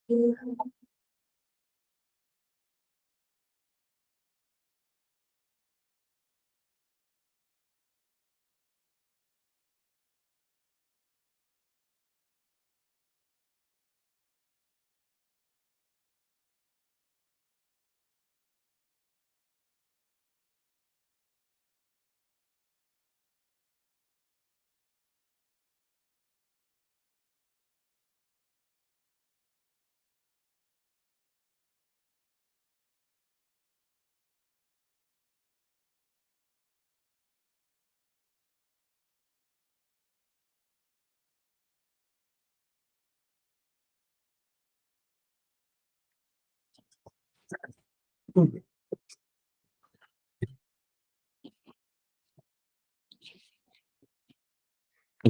ठीक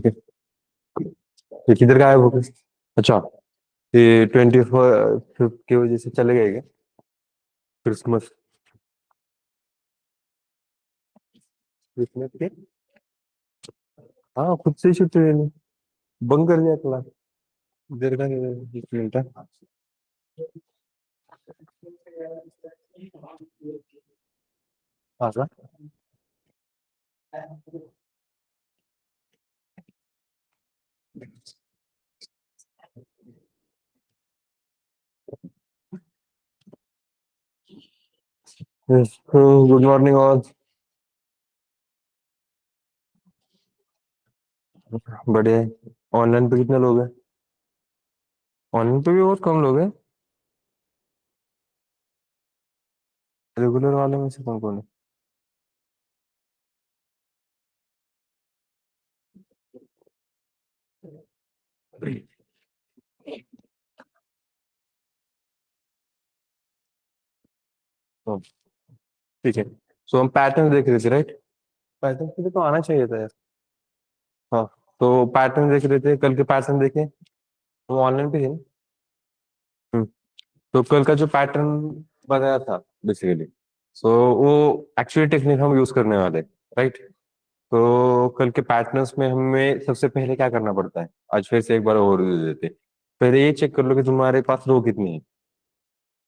है। ये किधर गायब हो गए? अच्छा, ये 25 की वजह से चले गए क्या? क्रिसमस क्रिसमस के? हाँ, खुद से ही छुट्टी लेनी। बंद कर दिया क्लास। देर का 1 मिनट है। हाँ सर। Good morning all. बढ़िया है। ऑनलाइन पे कितने लोग हैं? ऑनलाइन पे भी बहुत कम लोग हैं। रेगुलर वाले में से कौन कौन है? तो ठीक है। सो हम पैटर्न देख रहे थे, राइट? पैटर्न के लिए तो आना चाहिए था यार। हाँ। तो पैटर्न देख रहे थे, कल के पैटर्न देखे। हम ऑनलाइन पे थे ना? हम्म। तो कल का जो पैटर्न बनाया था बेसिकली, सो वो एक्चुअली टेक्निक हम यूज करने वाले, राइट? तो कल के पैटर्न्स में हमें सबसे पहले क्या करना पड़ता है, आज फिर से एक बार ओवरव्यू देते। पहले ये चेक कर लो कि तुम्हारे पास रो कितनी है।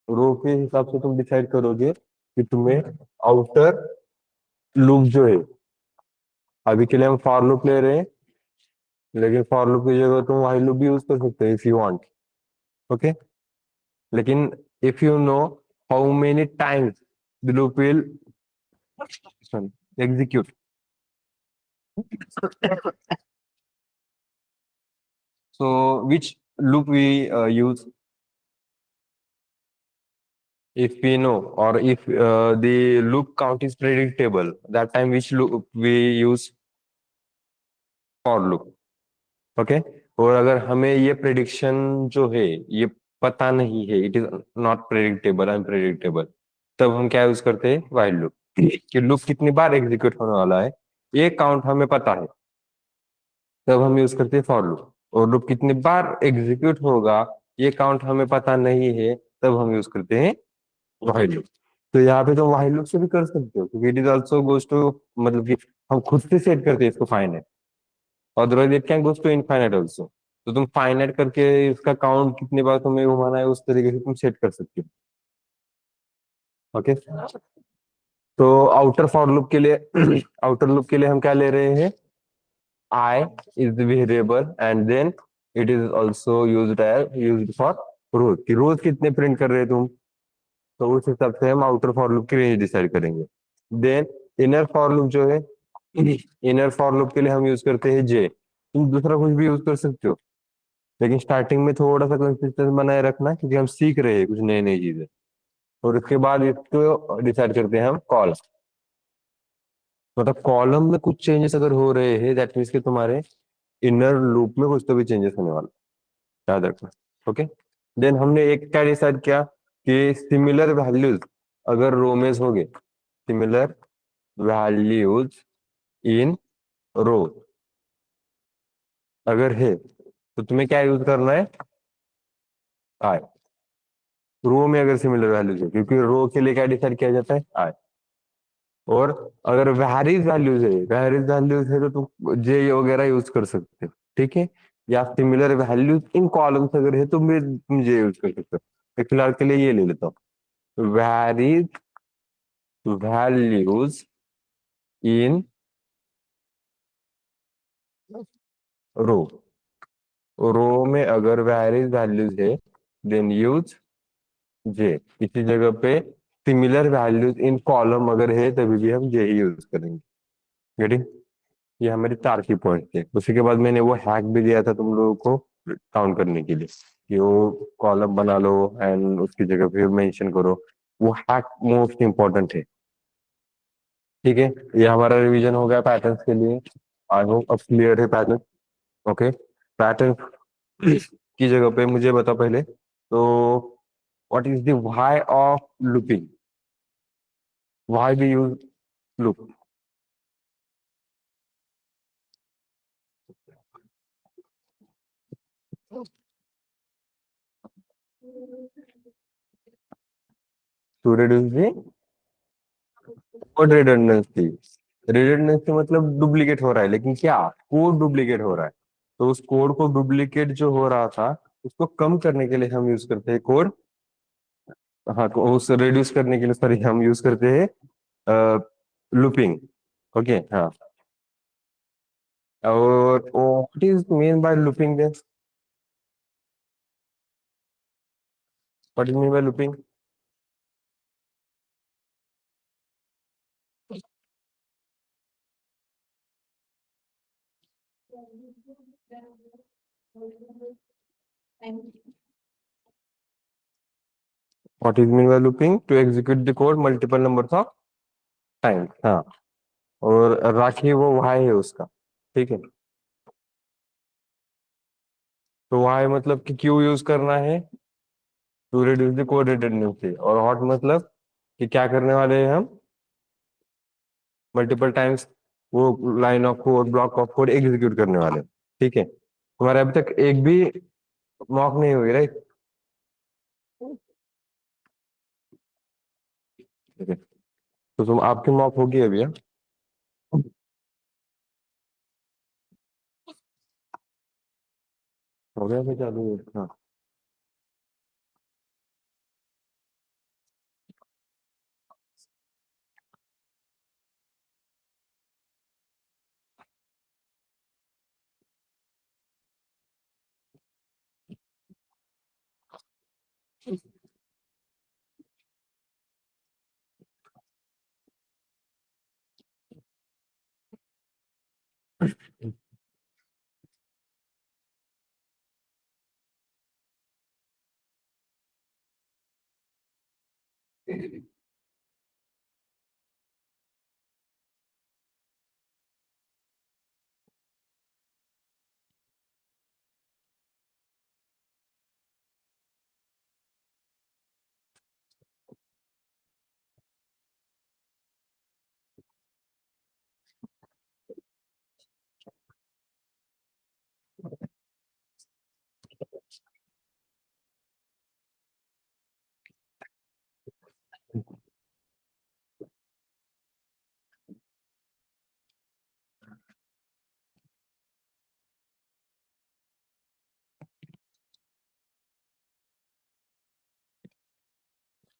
रो के हिसाब से तुम डिसाइड करोगे कि तुम्हें आउटर लूप जो है, अभी के लिए हम फॉर लूप ले रहे हैं, लेकिन फॉर लूप की जगह तुम व्हाइल लूप भी यूज कर सकते हो इफ यू वांट। ओके। लेकिन if you know how many times the loop will execute, so which loop we use, if we know, or if the loop count is predictable, that time which loop we use? for loop. Okay. और अगर हमें ये prediction जो है ये पता नहीं है, it is not predictable, unpredictable, तब हम क्या यूज करते हैं? While loop. कि लूप कितनी बार एग्जीक्यूट होने वाला है ये काउंट हमें पता है, तब हम यूज करते हैं फॉर लूप। और लूप कितनी बार एग्जीक्यूट होगा ये काउंट हमें पता नहीं है, तब हम यूज करते हैं व्हाइल लूप। तो यहाँ पे तो व्हाइल लूप से भी कर सकते हो, क्योंकि it is also goes to, मतलब कि हम खुद से सेट करते हैं इसको finite, otherwise it can goes to infinite also. तो तुम फाइनाइट करके इसका काउंट कितनी बार तुम्हें घुमाना है उस तरीके से तुम सेट कर सकते हो। ओके। तो आउटर फॉर लूप के लिए आउटर लूप के लिए हम क्या ले रहे हैं? I is the variable and then it is also used for rows, कि रोज कितने प्रिंट कर रहे हो तुम, तो उस हिसाब से हम आउटर फॉर लूप की रेंज डिसाइड करेंगे। देन इनर फॉर लूप जो है, इनर फॉर लूप के लिए हम यूज करते हैं जे। तुम दूसरा कुछ भी यूज कर सकते हो, लेकिन स्टार्टिंग में थोड़ा सा कंसिस्टेंस बनाए रखना, क्योंकि हम सीख रहे हैं कुछ नई नई चीजें। और उसके बाद इसको डिसाइड करते हैं हम कॉलम। मतलब कॉलम में कुछ चेंजेस अगर हो रहे हैं, दैट मीन्स कि तुम्हारे इनर लूप में कुछ तो भी चेंजेस होने वाला है, याद रखना। ओके। देन हमने एक क्या डिसाइड किया कि सिमिलर वैल्यूज अगर रो में हो गए, सिमिलर वैल्यूज इन रो अगर है, तो तुम्हें क्या यूज करना है? आई। रो में अगर सिमिलर वैल्यूज है, क्योंकि रो के लिए क्या डिसाइड किया जाता है? आई। और अगर वैरीज वैल्यूज है, वैरीज वैल्यूज है तो तुम जे वगैरह यूज कर सकते हो। ठीक है। या सिमिलर वैल्यूज इन कॉलम्स अगर है तो मैं मुझे यूज कर सकता हूँ। मैं फिलहाल के लिए ये ले लेता हूँ, वेरीज वैल्यूज इन रो। रो में अगर वेरीज वैल्यूज है देन यूज जे। इसी जगह पे सिमिलर वैल्यूज इन कॉलम अगर है तभी भी हम जे ही यूज करेंगे। गेटिंग? ये हमारे चार की पॉइंट थे। उसी के बाद मैंने वो हैक भी दिया था तुम लोगों को काउंट करने के लिए कि वो कॉलम बना लो एंड उसकी जगह पे मेंशन करो। वो हैक मोस्ट इंपॉर्टेंट है। ठीक है, ये हमारा रिवीजन हो गया पैटर्न्स के लिए। आई होप अब क्लियर है पैटर्न। ओके, पैटर्न की जगह पे मुझे बता पहले तो what is the why of looping? Why we use loop? To reduce the code redundancy. Redundancy मतलब डुप्लीकेट हो रहा है, लेकिन क्या कोड डुप्लीकेट हो रहा है। तो उस कोड को डुप्लीकेट जो हो रहा था उसको कम करने के लिए हम यूज करते हैं कोड। हाँ, तो उस रिड्यूस करने के लिए सॉरी हम यूज करते हैं लूपिंग। ओके, हाँ। और what is mean by looping then? What is mean by looping? What is mean by looping? To execute the code multiple numbers of times, हाँ। और राखी वो व्हाई है उसका। ठीक है, तो व्हाई मतलब कि क्यों यूज करना है? To reduce the code redundancy. और हॉट मतलब कि क्या करने वाले हैं हम? मल्टीपल टाइम्स वो line of code block of code execute करने वाले हैं। ठीक है, तुम्हारे अभी तक एक भी मॉक नहीं हुई, राइट? ठीक है, तो तुम आपकी मॉक होगी अभी, हाँ? हो गया फिर चालू? हाँ।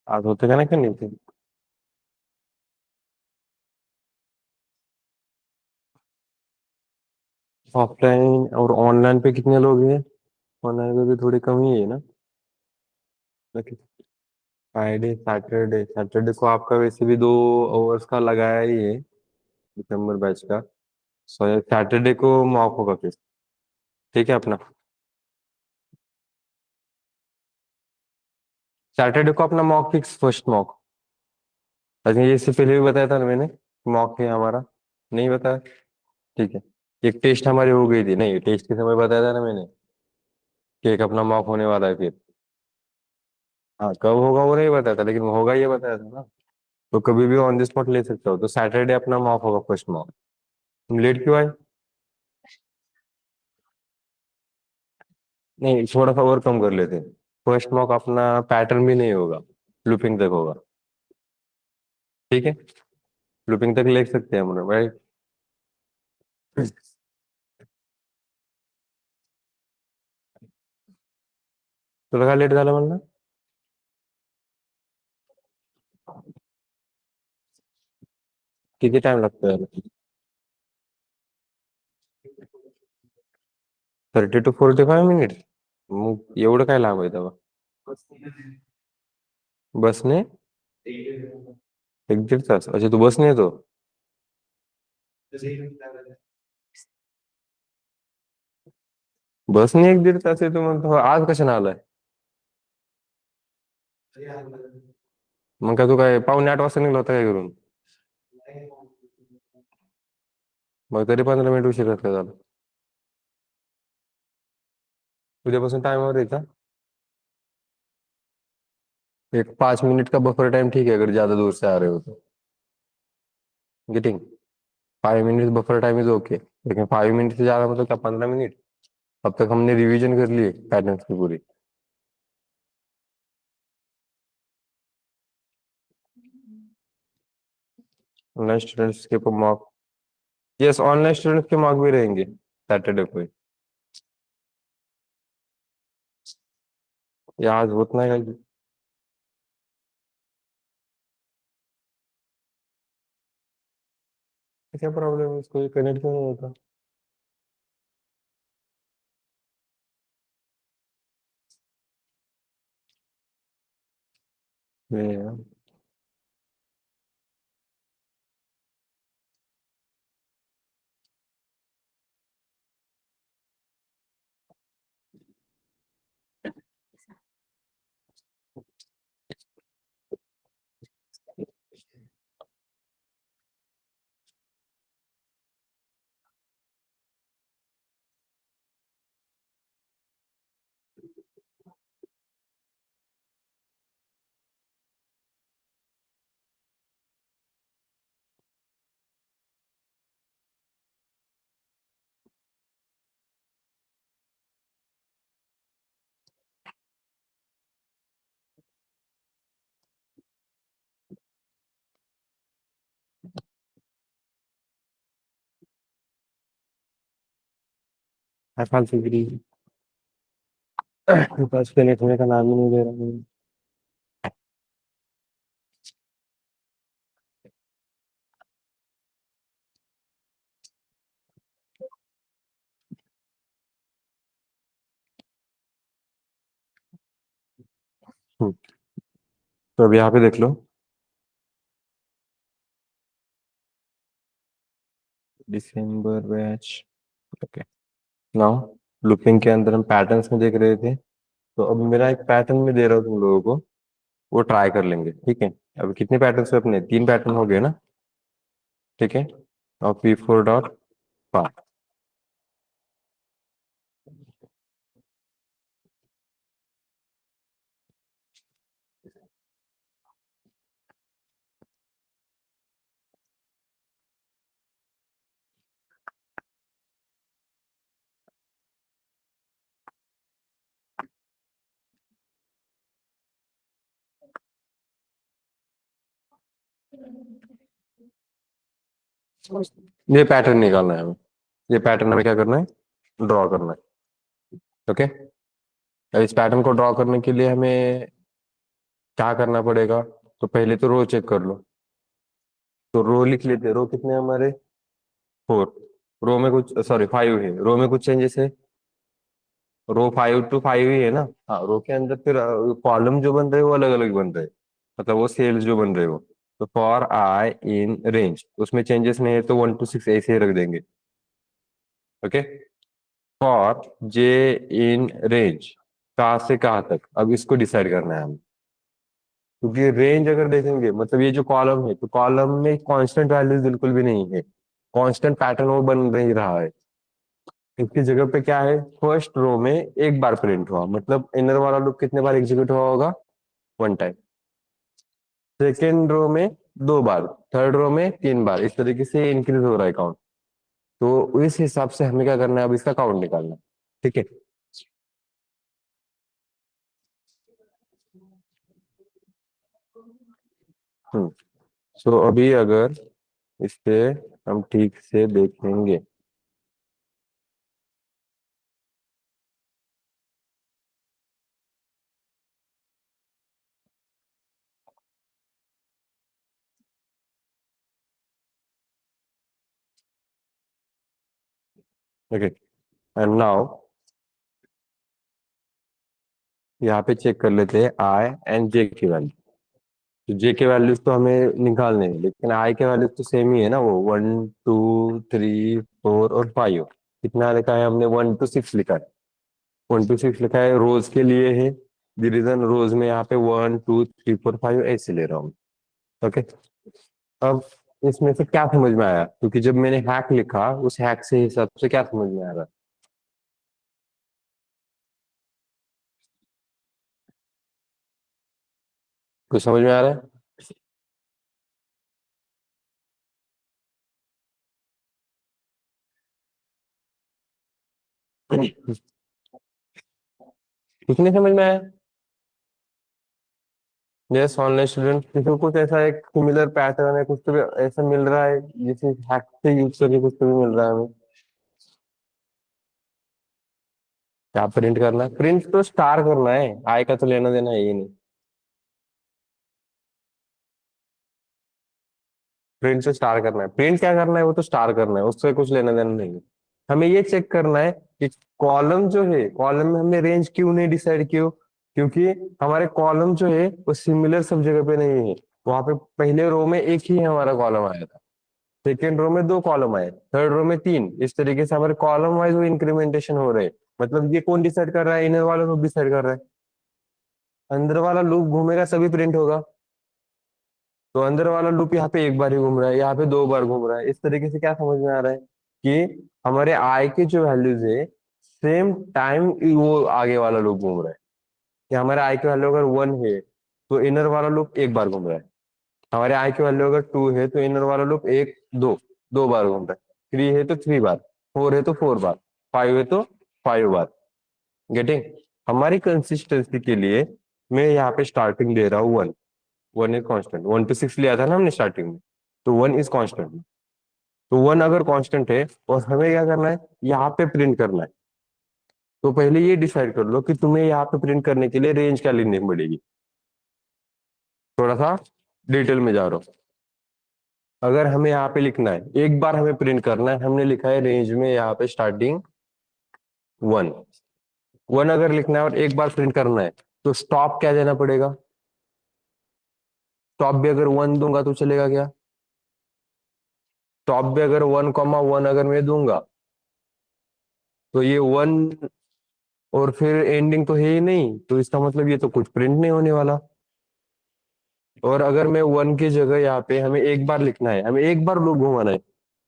आज होते का ना करनी थी। ऑफलाइन और ऑनलाइन पे कितने लोग हैं? ऑनलाइन पे भी थोड़ी कम ही है ना? फ्राइडे सैटरडे, सैटरडे को आपका वैसे भी 2 आवर्स का लगाया ही है, दिसंबर बैच का। सो सैटरडे को मॉक होगा फिर। ठीक है अपना, सैटरडे को अपना मॉक फिक्स, फर्स्ट मॉक। अच्छा, ये इससे पहले भी बताया था ना मैंने, मॉक है हमारा? नहीं बताया? ठीक है। एक टेस्ट हमारी हो गई थी, नहीं टेस्ट के समय बताया था ना मैंने कि एक अपना मॉक होने वाला है फिर। हाँ, कब होगा वो नहीं बताया था, लेकिन वो होगा ये बताया था ना। तो कभी भी ऑन द स्पॉट ले सकते हो। तो सैटरडे अपना मॉक होगा, फर्स्ट मॉक। तुम लेट क्यों आए? नहीं, थोड़ा सा और कम कर लेते। फर्स्ट मॉक अपना पैटर्न भी नहीं होगा, लूपिंग तक होगा। ठीक है, लूपिंग तक ले सकते हैं हम लोग, राइट? तुला काय लेट झालं म्हणलं? किती टाइम लागतो याला? 30 to 45 मिनिट? मग एवढं काय लांब आहे तेव्हा? बसने? 1-1.5 तास? अच्छा, तू बसने येतो? बसने 1-1.5 तास येतो म्हणतो, आज कशाने आलाय? मग काय तू काय 7:45 वाजता निघला होता काय घरून? मग तरी 15 मिनिट उशीर का झाला? उद्यापासून टाइमवर यायचा. एक 5 मिनट का बफर टाइम ठीक है अगर ज्यादा दूर से आ रहे हो तो। Getting? 5 minute buffer time is okay, लेकिन 5 मिनट से ज्यादा मतलब क्या 15 मिनट? अब तक हमने रिवीजन कर लिए पैटर्न्स की पूरी। ऑनलाइन स्टूडेंट्स के मॉक? यस, ऑनलाइन स्टूडेंट्स के मॉक भी रहेंगे सैटरडे को ही। ये आज उतना है। क्या प्रॉब्लम है, इसको कनेक्ट क्यों नहीं होता? ये फालतू गिरी। बस कनेक्ट होने का नाम ही नहीं ले रहा हूँ। तो अब यहाँ पे देख लो, दिसंबर बैच। ओके, नाउ लुपिंग के अंदर हम पैटर्न्स में देख रहे थे, तो अब मेरा एक पैटर्न में दे रहा हूँ तुम लोगों को, वो ट्राई कर लेंगे, ठीक है? अब कितने पैटर्न्स है अपने? 3 पैटर्न हो गए ना? ठीक है, और P4.5। ये पैटर्न निकालना है हमें। ये पैटर्न हमें क्या करना है? ड्रॉ करना है। ओके, अब इस पैटर्न को ड्रॉ करने के लिए हमें क्या करना पड़ेगा? तो पहले तो रो चेक कर लो। तो रो लिख लेते हैं। रो कितने हैं हमारे? 4। रो में कुछ, सॉरी 5 है। रो में कुछ चेंजेस है? रो 5 to 5 ही है ना? हाँ, रो के अंदर फिर कॉलम जो बन रहे हैं वो अलग अलग बन रहे हैं, मतलब वो सेल्स जो बन रहे हो। तो फॉर आई इन रेंज, उसमें चेंजेस नहीं है तो 1 to 6 ऐसे ही रख देंगे। Okay, for J in range, कहाँ से कहाँ तक, अब इसको डिसाइड करना है हमें। क्योंकि रेंज अगर देखेंगे, मतलब ये जो कॉलम है, तो कॉलम में कांस्टेंट वैल्यूज बिल्कुल भी नहीं है। कांस्टेंट पैटर्न वो बन नहीं रहा है। इसकी जगह पे क्या है? फर्स्ट रो में एक बार प्रिंट हुआ, मतलब इनर वाला लूप कितने बार एग्जीक्यूट हुआ होगा? 1 टाइम। सेकेंड रो में 2 बार, थर्ड रो में 3 बार, इस तरीके से इंक्रीज हो रहा है काउंट। तो इस हिसाब से हमें क्या करना है? अब इसका काउंट निकालना है, ठीक है? हम्म। सो अभी अगर इस पे हम ठीक से देखेंगे, ओके, एंड नाउ यहाँ पे चेक कर लेते हैं आई एंड जे की वैल्यू। तो जे के वैल्यूज तो हमें निकालने हैं, लेकिन आई के वैल्यूज तो सेम ही है ना, वो 1 2 3 4 और 5। कितना लिखा है हमने? 1 to 6 लिखा है। 1 to 6 लिखा है, रोज के लिए है। द रीजन रोज में यहाँ पे 1 2 3 4 5 ऐसे ले रहा हूँ। ओके, अब इसमें से क्या समझ में आया? क्योंकि जब मैंने हैक लिखा, उस हैक से हिसाब से क्या समझ में आ रहा है? कुछ समझ में आ रहा है? कुछ नहीं समझ में आया? यस, ऑनलाइन स्टूडेंट किसी को कुछ ऐसा एक सिमिलर पैटर्न है, कुछ तो भी ऐसा मिल रहा है जिसे हैक से यूज करके कुछ तो भी मिल रहा है हमें। क्या प्रिंट करना है? प्रिंट तो स्टार करना है, आई का तो लेना देना है ही नहीं। प्रिंट से स्टार करना है, प्रिंट क्या करना है वो तो स्टार करना है, उससे कुछ लेना देना नहीं है। हमें ये चेक करना है कि कॉलम जो है, कॉलम में हमने रेंज क्यों नहीं डिसाइड किया? क्योंकि हमारे कॉलम जो है वो सिमिलर सब जगह पे नहीं है। वहां पे पहले रो में एक ही हमारा कॉलम आया था, सेकेंड रो में दो कॉलम आए, थर्ड रो में तीन। इस तरीके से हमारे कॉलम वाइज वो इंक्रीमेंटेशन हो रहे हैं। मतलब ये कौन डिसाइड कर रहा है? इनर वाला लूप डिसाइड कर रहा है। अंदर वाला लूप घूमेगा तभी प्रिंट होगा। तो अंदर वाला लूप यहाँ पे एक बार ही घूम रहा है, यहाँ पे दो बार घूम रहा है। इस तरीके से क्या समझ में आ रहा है कि हमारे आई के जो वैल्यूज है, सेम टाइम वो आगे वाला लूप घूम रहा है। कि हमारे आई की वैल्यू अगर 1 है तो इनर वाला लूप एक बार घूम रहा है। हमारे आई की वैल्यू अगर 2 है तो इनर वाला लूप एक दो दो बार घूम रहा है। 3 है तो 3 बार, 4 है तो 4 बार, 5 है तो 5 बार। गेटिंग? हमारी कंसिस्टेंसी के लिए मैं यहाँ पे स्टार्टिंग दे रहा हूँ 1। 1 इज कांस्टेंट। 1 to 6 लिया था ना हमने स्टार्टिंग में, तो 1 इज कांस्टेंट। तो 1 अगर कांस्टेंट है और हमें क्या करना है? यहाँ पे प्रिंट करना है। तो पहले ये डिसाइड कर लो कि तुम्हें यहाँ पे प्रिंट करने के लिए रेंज क्या लेनी पड़ेगी। थोड़ा सा डिटेल में जा रहा हूँ। अगर हमें यहाँ पे लिखना है, एक बार हमें प्रिंट करना है, हमने लिखा है रेंज में यहाँ पे स्टार्टिंग 1। 1 अगर लिखना है और एक बार प्रिंट करना है, तो स्टॉप क्या देना पड़ेगा? स्टॉप भी अगर 1 दूंगा तो चलेगा क्या? स्टॉप भी अगर 1 1 अगर मैं दूंगा तो ये 1, और फिर एंडिंग तो है ही नहीं, तो इसका मतलब ये तो कुछ प्रिंट नहीं होने वाला। और अगर मैं 1 की जगह यहाँ पे हमें एक बार लिखना है, हमें एक बार लूप घुमाना है,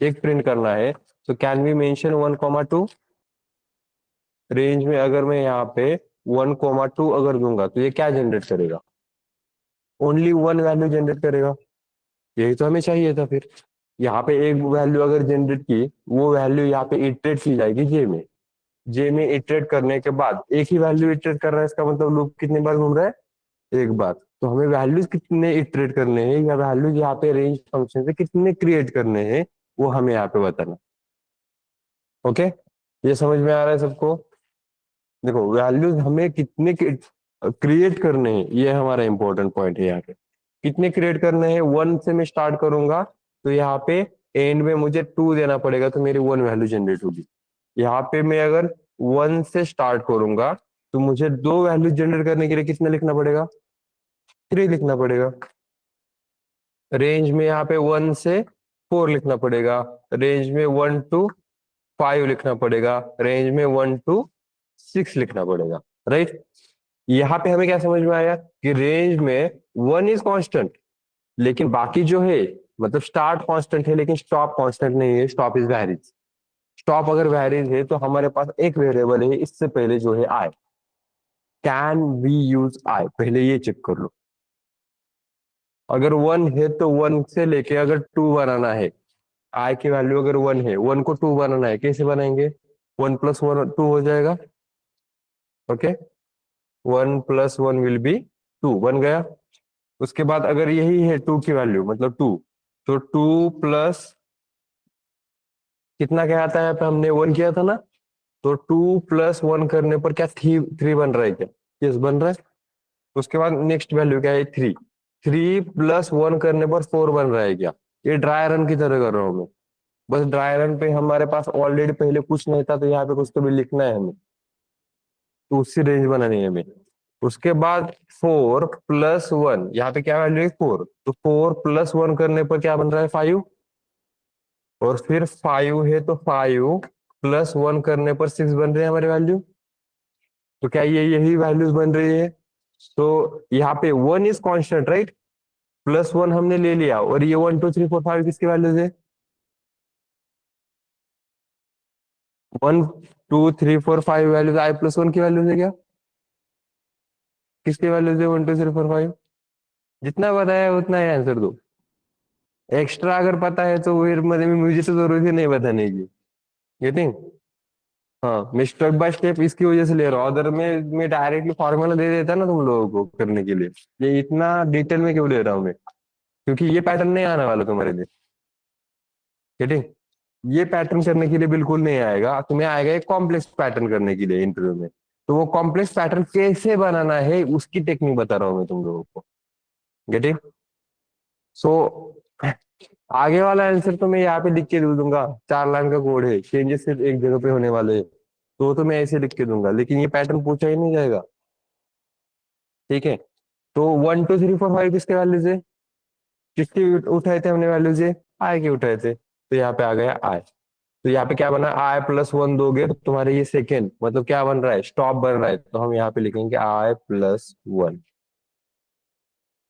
एक प्रिंट करना है, तो कैन वी मेंशन 1 2? रेंज में अगर मैं यहाँ पे 1 2 अगर दूंगा तो ये क्या जनरेट करेगा? ओनली 1 वैल्यू जनरेट करेगा। यही तो हमें चाहिए था फिर। यहाँ पे एक वैल्यू अगर जनरेट की, वो वैल्यू यहाँ पे इटरेट की जाएगी जे में। जे में इटरेट करने के बाद एक ही वैल्यू इटरेट कर रहा है, इसका मतलब लूप कितनी बार घूम रहा है? एक बार। तो हमें वैल्यूज कितने इटरेट करने हैं, या वैल्यूज यहाँ पे रेंज फंक्शन से कितने क्रिएट करने हैं, वो हमें यहाँ पे बताना। ओके, ये समझ में आ रहा है सबको? देखो, वैल्यूज हमें कितने क्रिएट करने हैं, ये हमारा इंपॉर्टेंट पॉइंट है यहाँ पे। कितने क्रिएट करने हैं? 1 से मैं स्टार्ट करूंगा तो यहाँ पे एंड में मुझे 2 देना पड़ेगा, तो मेरी 1 वैल्यू जनरेट होगी। यहाँ पे मैं अगर 1 से स्टार्ट करूंगा तो मुझे दो वैल्यू जनरेट करने के लिए कितना लिखना पड़ेगा? 3 लिखना पड़ेगा। रेंज में यहाँ पे 1 से 4 लिखना पड़ेगा। रेंज में 1 to 5 लिखना पड़ेगा। रेंज में 1 to 6 लिखना पड़ेगा। राइट? यहाँ पे हमें क्या समझ में आया कि रेंज में 1 इज कांस्टेंट, लेकिन बाकी जो है, मतलब स्टार्ट कांस्टेंट है लेकिन स्टॉप कांस्टेंट नहीं है, स्टॉप इज वैरीज। स्टॉप अगर वैरीज है तो हमारे पास एक वेरिएबल है इससे पहले जो है I. Can we use I? पहले ये चेक कर लो। अगर 1 है तो 1 से लेके अगर 2 बनाना है, आई की वैल्यू अगर 1 है, 1 को 2 बनाना है, कैसे बनाएंगे? 1 + 1 2 हो जाएगा। ओके, 1 + 1 विल बी 2, बन गया। उसके बाद अगर यही है 2 की वैल्यू, मतलब 2, तो 2 प्लस कितना क्या आता है? यहाँ पे हमने 1 किया था ना, तो 2 + 1 करने पर क्या 3 बन रहा है क्या? यस, बन रहा है। उसके बाद नेक्स्ट वैल्यू क्या है? 3। 3 + 1 करने पर 4 बन रहा है क्या? ये ड्राई रन की तरह कर रहा हूँ मैं। बस ड्राई रन पे हमारे पास ऑलरेडी पहले कुछ नहीं था, तो यहाँ पे कुछ तो भी लिखना है हमें, तो उससे रेंज बनानी है हमें। उसके बाद 4 + 1, यहाँ पे क्या वैल्यू है 4, तो 4 + 1 करने पर क्या बन रहा है 5, और फिर 5 है तो 5 + 1 करने पर 6 बन रहे हैं हमारे वैल्यू। तो क्या ये यही वैल्यूज बन रही है? तो यहाँ पे 1 इज कॉन्स्टेंट राइट, +1 हमने ले लिया, और ये 1 2 3 4 5 किसकी वैल्यूज है? 1 2 3 4 5 वैल्यूज i+1 की वैल्यूज है क्या? किसकी वैल्यूज है 1 2 3 4 5? जितना बताया उतना ही आंसर दो। एक्स्ट्रा अगर पता है तो फिर मतलब मुझे तो जरूरत ही नहीं बताने की। गेटिंग? हाँ, मैं स्टेप बाय स्टेप इसकी वजह से ले रहा हूँ, अदर में मैं डायरेक्टली फॉर्मूला दे देता ना तुम लोगों को करने के लिए। ये इतना डिटेल में क्यों ले रहा हूँ मैं? क्योंकि ये पैटर्न नहीं आने वाला तुम्हारे लिए। गेटिंग? ये पैटर्न करने के लिए बिल्कुल नहीं आएगा, तुम्हें आएगा एक कॉम्प्लेक्स पैटर्न करने के लिए इंटरव्यू में। तो वो कॉम्प्लेक्स पैटर्न कैसे बनाना है उसकी टेक्निक बता रहा हूँ मैं तुम लोगों को। गेटिंग? सो आगे वाला आंसर तो मैं यहाँ पे लिख के दे दूंगा, 4 लाइन का कोड है, चेंजेस सिर्फ एक जगह पे होने वाले हैं, तो मैं ऐसे लिख के दूंगा, लेकिन ये पैटर्न पूछा ही नहीं जाएगा। ठीक है? तो 1 2 3 4 5 किसके वैल्यूज है? किसके उठाए थे हमने वैल्यूज? है आई के उठाए थे, तो यहाँ पे आ गया आई। तो यहाँ पे क्या बना, i+1 दोगे तो तुम्हारे ये सेकेंड मतलब क्या बन रहा है, स्टॉप बन रहा है, तो हम यहाँ पे लिखेंगे i+1।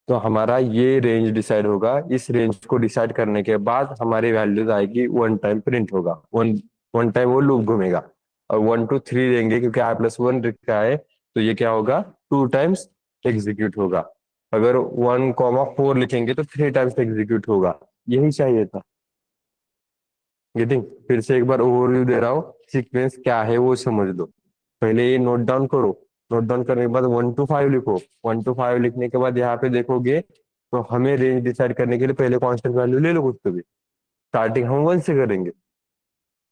तो हमारा ये रेंज डिसाइड होगा, इस रेंज को डिसाइड करने के बाद हमारी वैल्यूज आएगी, वन टाइम प्रिंट होगा, वन वन टाइम वो लूप घूमेगा। और 1 2 3 देंगे क्योंकि i+1 लिखा है, तो ये क्या होगा 2 टाइम्स एग्जीक्यूट होगा। अगर 1 4 लिखेंगे तो 3 टाइम्स एग्जीक्यूट होगा। यही चाहिए था। गेटिंग? फिर से एक बार ओवरव्यू दे रहा हूँ, सीक्वेंस क्या है वो समझ लो। पहले ये नोट डाउन करो, नोट डाउन करने के बाद 1 to 5 लिखो। 1 to 5 लिखने के बाद यहाँ पे देखोगे, तो हमें रेंज डिसाइड करने के लिए पहले कांस्टेंट वैल्यू ले लो कुछ तो भी। स्टार्टिंग हम 1 से करेंगे,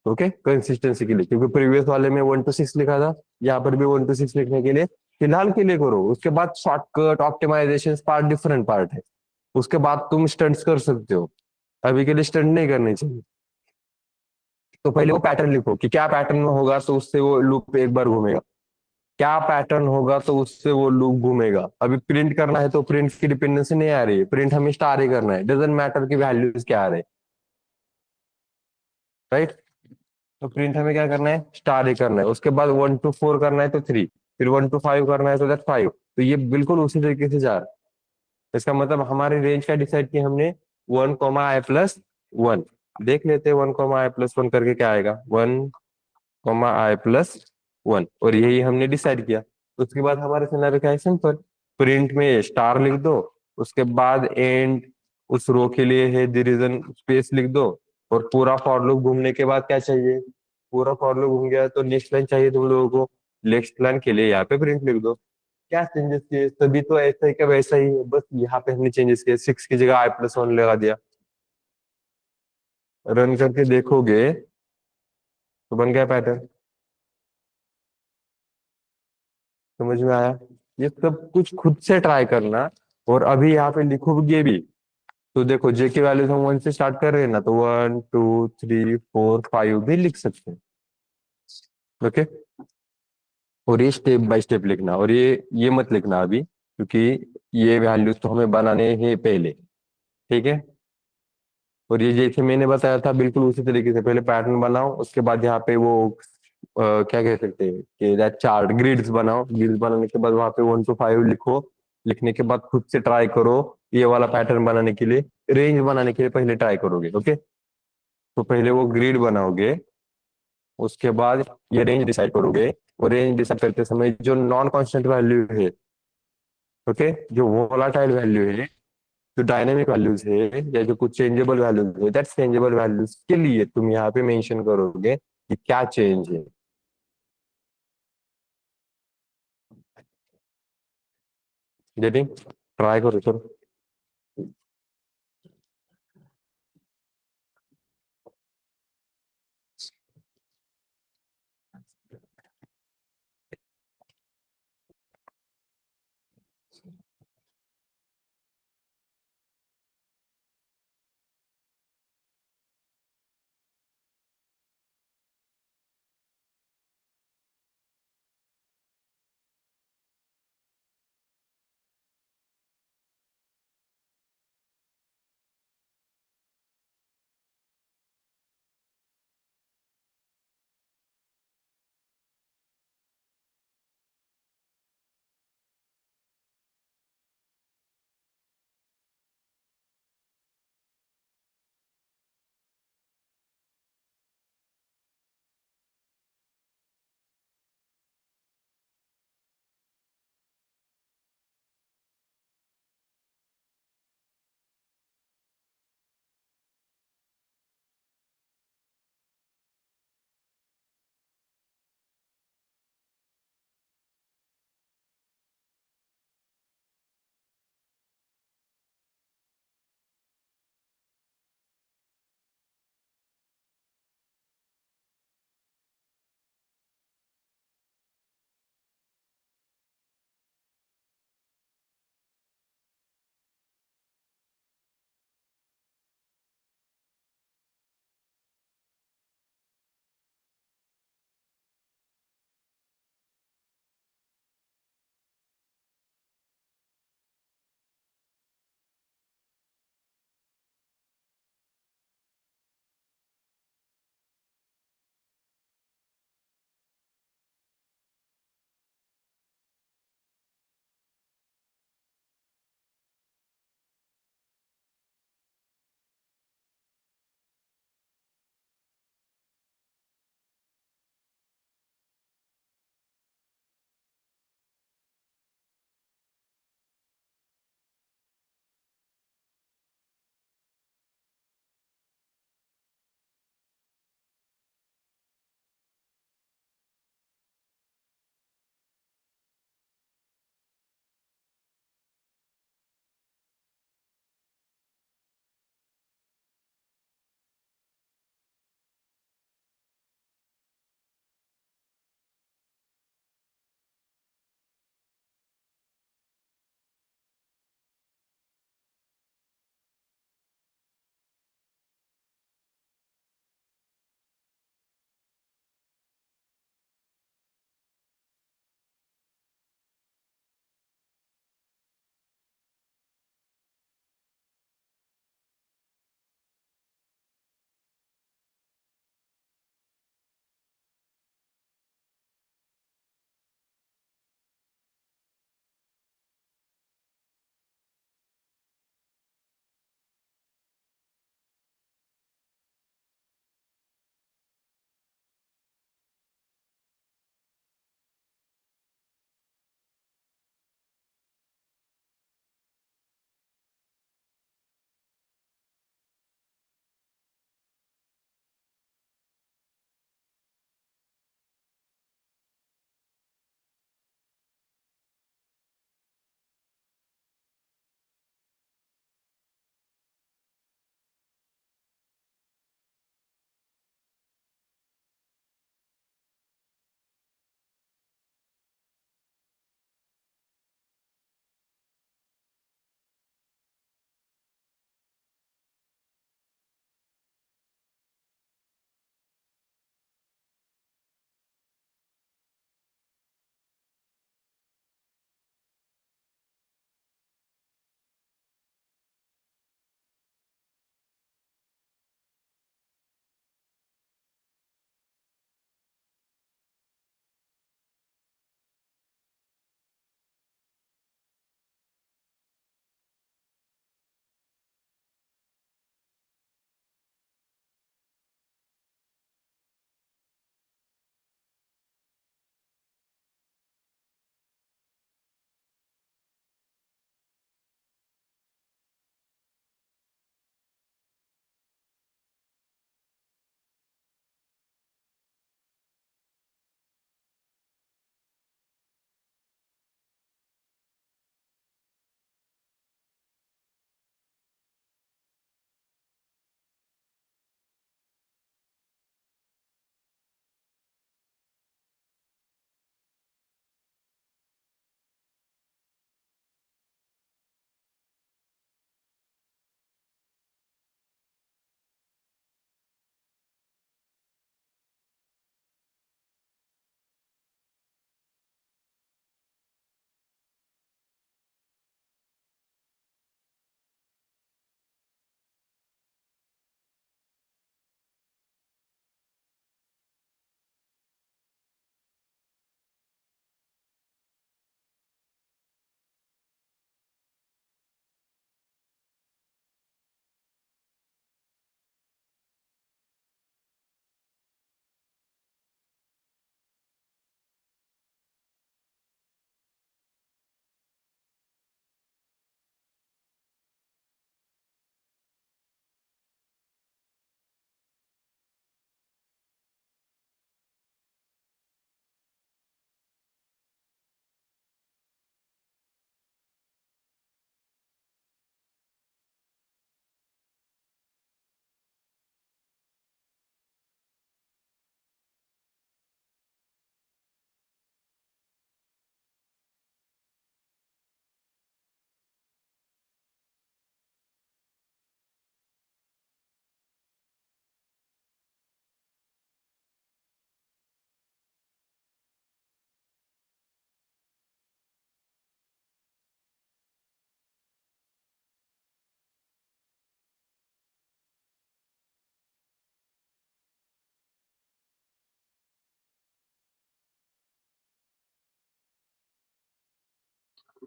ओके, कंसिस्टेंसी के लिए, क्योंकि प्रीवियस वाले में 1 to 6 लिखा था, यहाँ पर भी 1 to 6 लिखने के लिए फिलहाल के लिए करो। उसके बाद shortcut optimisation part different part है, उसके बाद तुम स्टंट्स कर सकते हो, अभी के लिए स्टंट नहीं करनी चाहिए। तो पहले वो पैटर्न लिखो कि क्या पैटर्न होगा तो उससे वो लूप एक बार घूमेगा, क्या पैटर्न होगा तो उससे वो लूप घूमेगा। अभी प्रिंट करना है तो प्रिंट की डिपेंडेंसी नहीं आ रही है, प्रिंट हमें स्टार ही करना है, डजेंट मैटर की वैल्यूज क्या आ रहे, राइट? तो प्रिंट हमें क्या करना है, स्टार ही करना है। उसके बाद 1 to 4 करना है तो 3, फिर 1 to 5 करना है तो दैट 5। तो ये बिल्कुल उसी तरीके से जा रहा है। इसका मतलब हमारी रेंज क्या डिसाइड की हमने, 1 i+1। देख लेते हैं 1 i+1 करके क्या आएगा, 1 i+1, और यही हमने डिसाइड किया। उसके बाद हमारे सिनेरियो क्या है, सिंपल, प्रिंट में स्टार लिख दो, उसके बाद एंड उस रो के लिए है डिवीजन स्पेस लिख दो, और पूरा फॉर लूप घूमने के बाद क्या चाहिए, पूरा फॉर लूप घूम गया तो नेक्स्ट लाइन चाहिए तुम लोगों को, नेक्स्ट लाइन के लिए यहाँ पे प्रिंट लिख दो। क्या चेंजेस किए, तभी तो ऐसा ही का वैसा ही है, बस यहाँ पे हमने चेंजेस किए, 6 की जगह i+1 लगा दिया। रन करके देखोगे तो बन गया पैटर्न। समझ में आया? ये सब कुछ खुद से ट्राई करना, और अभी यहाँ पे लिखोगे भी तो देखो जे की वैल्यूज हम 1 से स्टार्ट कर रहे हैं ना, तो 1 2 3 4 5 भी लिख सकते हैं। ओके? और ये स्टेप बाय स्टेप लिखना, और ये मत लिखना अभी, क्योंकि ये वैल्यूज तो हमें बनाने हैं पहले। ठीक है? और ये जैसे मैंने बताया था बिल्कुल उसी तरीके से पहले पैटर्न बनाओ, उसके बाद यहाँ पे वो क्या कह सकते हैं कि दैट चार्ट ग्रिड्स बनाओ, ग्रिड्स बनाने के बाद वहां पे 1 to 5 लिखो। लिखने के बाद खुद से ट्राई करो, ये वाला पैटर्न बनाने के लिए, रेंज बनाने के लिए पहले ट्राई करोगे। ओके? तो पहले वो ग्रिड बनाओगे, उसके बाद ये रेंज डिसाइड करोगे, और रेंज डिसाइड करते समय जो नॉन कांस्टेंट वैल्यू है, ओके, जो वोलाटाइल वैल्यू है, जो डायनेमिक वैल्यूज है, या जो कुछ चेंजेबल वैल्यूज है, दैट चेंजेबल वैल्यूज के लिए तुम यहाँ पे मेंशन करोगे कि क्या चेंज है। गेटिंग? ट्राई करो चलो।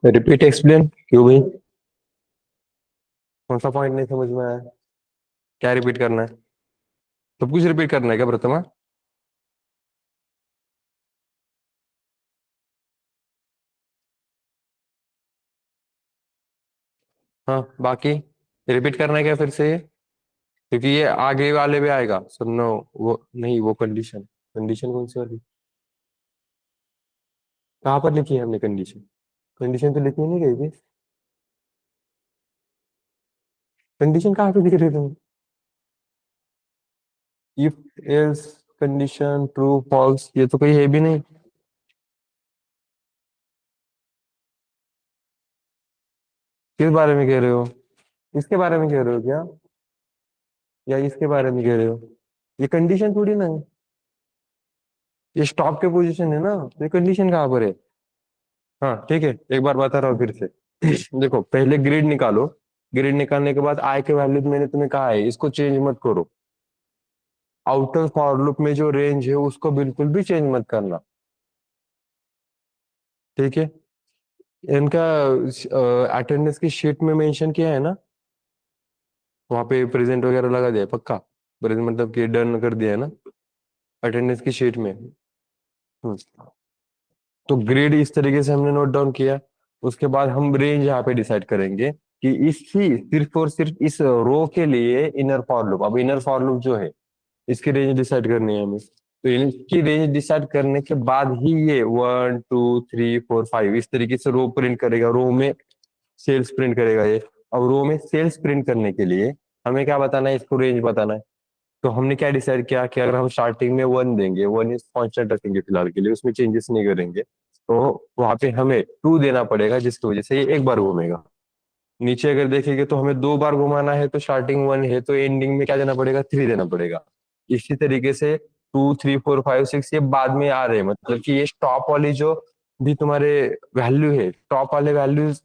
रिपीट एक्सप्लेन क्यों भाई? कौन सा पॉइंट नहीं समझ में आया? क्या रिपीट करना है? सब कुछ रिपीट करना है क्या प्रथमा? हाँ बाकी रिपीट करना है क्या फिर से ये? क्योंकि ये आगे वाले भी आएगा सुनो। वो नहीं, वो कंडीशन। कंडीशन कौन सी वाली? कहाँ पर लिखी है हमने कंडीशन? कंडीशन तो लिखी नहीं गई थी। कंडीशन कहाँ पे लिख रहे तुम? If else condition true false, ये तो कोई है भी नहीं। किस बारे में कह रहे हो? इसके बारे में कह रहे हो क्या? या इसके बारे में कह रहे हो? ये कंडीशन थोड़ी ना है। ये स्टॉप के पोजीशन है ना, तो ये कंडीशन कहाँ पर है? हाँ ठीक है, एक बार बता रहा हूँ फिर से। देखो पहले ग्रिड निकालो। ग्रिड निकालने के बाद आई के वैल्यू मैंने तुम्हें कहा है इसको चेंज मत करो। आउटर फॉर लूप में जो रेंज है उसको बिल्कुल भी चेंज मत करना। ठीक है। इनका अटेंडेंस की शीट में मेंशन किया है ना? वहां पे प्रेजेंट वगैरह लगा दिया है पक्का? प्रेजेंट मतलब कि डन कर दिया है ना अटेंडेंस की शीट में? हम्म। तो ग्रेड इस तरीके से हमने नोट डाउन किया। उसके बाद हम रेंज यहाँ पे डिसाइड करेंगे कि इसी सिर्फ और सिर्फ इस रो के लिए इनर फॉर लूप, अब इनर फॉर लूप जो है इसकी रेंज डिसाइड करनी है हमें। तो इनकी रेंज डिसाइड करने के बाद ही ये 1 2 3 4 5 इस तरीके से रो प्रिंट करेगा, रो में सेल्स प्रिंट करेगा ये। अब रो में सेल्स प्रिंट करने के लिए हमें क्या बताना है, इसको रेंज बताना है। तो हमने क्या डिसाइड किया कि अगर हम स्टार्टिंग में 1 देंगे, 1 इज कॉन्स्टेंट रखेंगे फिलहाल के लिए, उसमें चेंजेस नहीं करेंगे, तो वहां पे हमें 2 देना पड़ेगा जिसकी वजह से ये एक बार घूमेगा। नीचे अगर देखेंगे तो हमें 2 बार घुमाना है, तो स्टार्टिंग 1 है तो एंडिंग में क्या देना पड़ेगा, 3 देना पड़ेगा। इसी तरीके से 2 3 4 5 6 ये बाद में आ रहे हैं, मतलब कि ये टॉप वाली जो भी तुम्हारे वैल्यू है, टॉप वाले वैल्यूज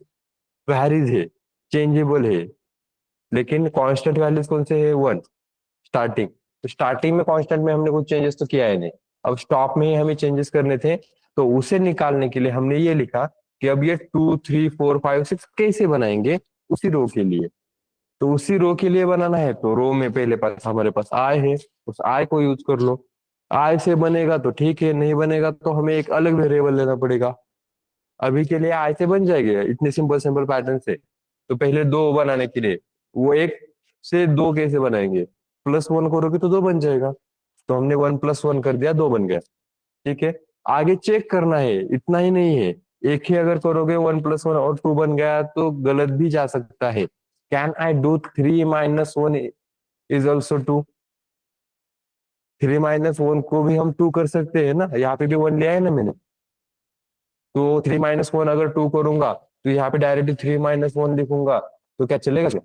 वैरीज है, चेंजेबल है। लेकिन कांस्टेंट वैल्यूज कौन से है, 1 स्टार्टिंग। तो स्टार्टिंग में कांस्टेंट में हमने कुछ चेंजेस तो किया है नहीं। अब स्टॉप में ही हमें चेंजेस करने थे। तो उसे निकालने के लिए हमने ये लिखा कि अब ये 2 3 4 5 6 कैसे बनाएंगे, उसी रो के लिए। तो उसी रो के लिए बनाना है तो रो में पहले पास हमारे पास आय है, उस आय को यूज कर लो। आय से बनेगा तो ठीक है, नहीं बनेगा तो हमें एक अलग वेरिएबल लेना पड़ेगा। अभी के लिए आय से बन जाएगी इतने सिंपल सिंपल पैटर्न से। तो पहले 2 बनाने के लिए वो 1 से 2 कैसे बनाएंगे, +1 करोगे तो 2 बन जाएगा। तो हमने 1 + 1 कर दिया, 2 बन गया। ठीक है। आगे चेक करना है, इतना ही नहीं है। एक ही अगर करोगे 1 + 1 और 2 बन गया तो गलत भी जा सकता है। Can I do 3 - 1 is also 2? 3 - 1 को भी हम 2 कर सकते हैं ना, यहाँ पे भी 1 लिया है ना मैंने। तो 3 - 1 अगर 2 करूंगा तो यहाँ पे डायरेक्टली 3 - 1 लिखूंगा, तो क्या चलेगा क्या?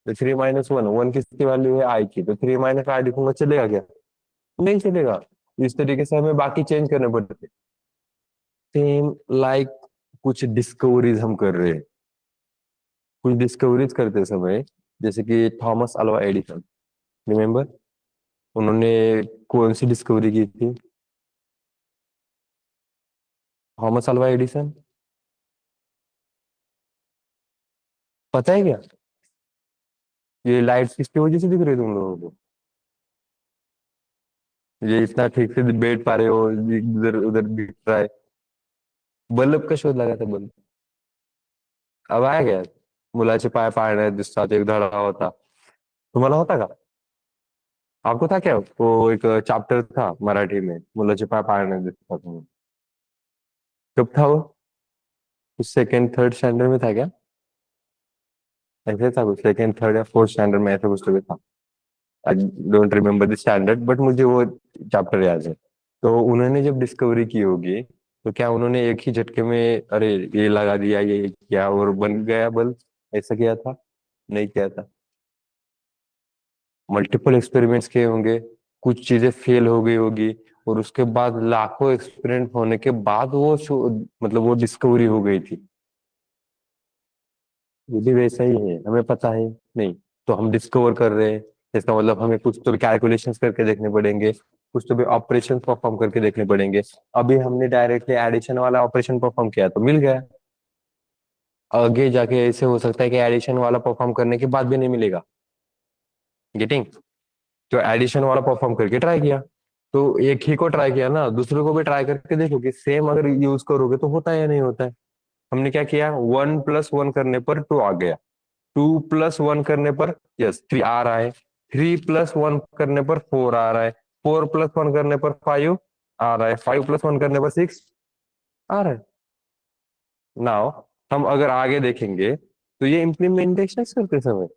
तो 3 - 1, 1 किसकी वैल्यू है, आई की, तो 3 - I लिखूंगा, चलेगा क्या? नहीं चलेगा। इस तरीके से हमें बाकी चेंज करने पड़ते। सेम लाइक कुछ डिस्कवरीज हम कर रहे हैं। कुछ डिस्कवरीज करते समय, जैसे कि थॉमस अल्वा एडिसन, रिमेम्बर? उन्होंने कौन सी डिस्कवरी की थी? थॉमस अल्वा एडिसन, पता है क्या? ये लाइट किसकी वजह से दिख रही है तुम लोगों को? ये इतना ठीक से बैठ पा रहे हो, इधर उधर दिख रहा है। बल्ब का शोध लगा था, बल्ब। अब आया क्या? मुलाचे पाय पाळण्यात दिसतात एक धडा होता, तुम्हाला होता का? आपको था क्या? वो एक चैप्टर था मराठी में, मुलाचे पाय पाळण्यात दिसतात म्हणून। कब था वो? कुछ सेकंड थर्ड स्टैंडर्ड में था क्या? ऐसे था कुछ सेकंड थर्ड या फोर्थ स्टैंडर्ड में, ऐसा कुछ तो भी था। I don't remember the standard, but मुझे वो चैप्टर याद है। तो उन्होंने जब डिस्कवरी की होगी, तो क्या उन्होंने एक ही झटके में अरे ये लगा दिया, ये किया और बन गया बल्ब, ऐसा किया था? नहीं किया था। मल्टीपल एक्सपेरिमेंट्स किए होंगे, कुछ चीजें फेल हो गई होगी, और उसके बाद लाखों एक्सपेरिमेंट होने के बाद वो मतलब वो डिस्कवरी हो गई थी। ये भी वैसा ही है, हमें पता है नहीं, तो हम डिस्कवर कर रहे हैं। इसका मतलब हमें कुछ तो भी कैलकुलेशंस करके देखने पड़ेंगे, कुछ तो भी ऑपरेशन परफॉर्म करके देखने पड़ेंगे। अभी हमने डायरेक्टली एडिशन वाला ऑपरेशन परफॉर्म किया तो मिल गया। आगे जाके ऐसे हो सकता है कि एडिशन वाला परफॉर्म करने के बाद भी नहीं मिलेगा। गेटिंग? तो एडिशन वाला परफॉर्म करके ट्राई किया, तो एक ही को ट्राई किया ना, दूसरे को भी ट्राई करके देखो कि सेम अगर यूज करोगे तो होता है या नहीं होता है। हमने क्या किया, 1+1 करने पर 2 आ गया, 2+1 करने पर यस 3 आ रहा है, 3+1 करने पर 4 आ रहा है, 4+1 करने पर 5 आ रहा है, 5+1 करने पर 6 आ रहा है। नाउ हम अगर आगे देखेंगे तो ये इम्प्लीमेंटेशन करते समय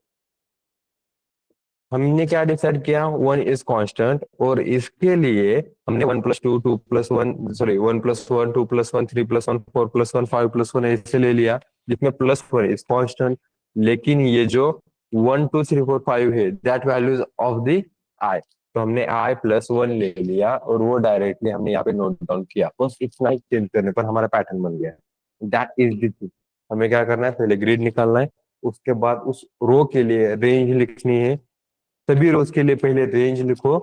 हमने क्या डिसाइड किया, 1 इज कांस्टेंट, और इसके लिए हमने 1+2 2+1 सॉरी 1+1 2+1 3+1 4+1 5+1 ऐसे ले लिया, जिसमें +1 इज कांस्टेंट। लेकिन ये जो 1 2 3 4 5 है, दैट वैल्यूज ऑफ द आई, तो हमने i+1 ले लिया और वो डायरेक्टली हमने यहाँ पे नोट डाउन किया, बस इतना ही चेंज करने पर हमारा पैटर्न बन गया। That is the thing. हमें क्या करना है, पहले ग्रिड निकालना है, उसके बाद उस रो के लिए रेंज लिखनी है, सभी रोज के लिए पहले रेंज लिखो,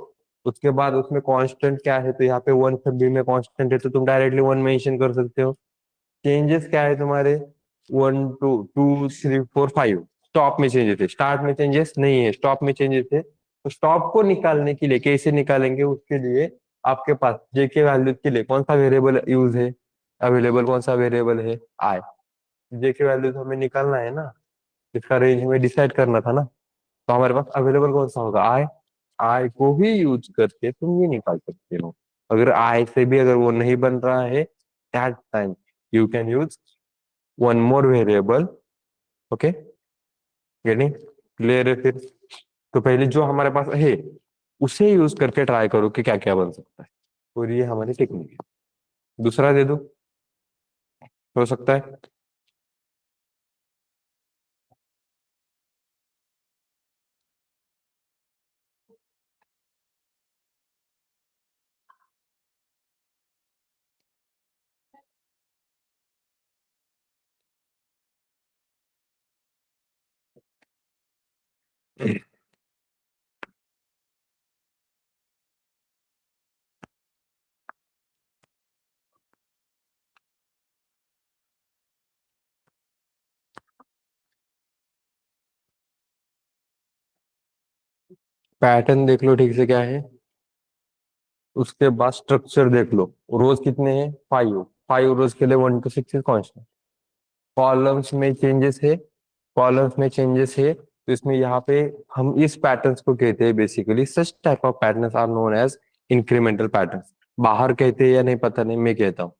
उसके बाद उसमें कांस्टेंट क्या है, तो यहाँ पे 1 सभी में कांस्टेंट है तो तुम डायरेक्टली 1 मेंशन कर सकते हो। चेंजेस क्या है तुम्हारे, 1 2 2 3 4 5, स्टॉप में चेंजेस है, स्टार्ट में चेंजेस नहीं है, स्टॉप में चेंजेस है। तो स्टॉप को निकालने के लिए कैसे निकालेंगे, उसके लिए आपके पास जे के वैल्यू के लिए कौन सा वेरिएबल यूज है, अवेलेबल कौन सा वेरिएबल है, आई। जे के वैल्यूज हमें निकालना है ना, इसका रेंज हमें डिसाइड करना था ना, तो हमारे पास अवेलेबल कौन सा होगा, आई। आई को ही यूज करके तुम ये निकाल सकते हो। अगर आई से भी अगर वो नहीं बन रहा है, that time you can use one more variable. Okay, getting clear है फिर? तो पहले जो हमारे पास है उसे यूज करके ट्राई करो कि क्या क्या बन सकता है, और ये हमारी टेक्निक है। दूसरा दे दो, हो सकता है। पैटर्न देख लो ठीक से क्या है, उसके बाद स्ट्रक्चर देख लो। रोज कितने हैं, 5, 5 रोज के लिए 1 to 6 कांस्टेंट। कॉलम्स में चेंजेस है, कॉलम्स में चेंजेस है, तो इसमें यहाँ पे हम इस पैटर्न्स को कहते हैं basically, such type of patterns are known as incremental patterns. बाहर कहते हैं या नहीं पता नहीं, मैं कहता हूँ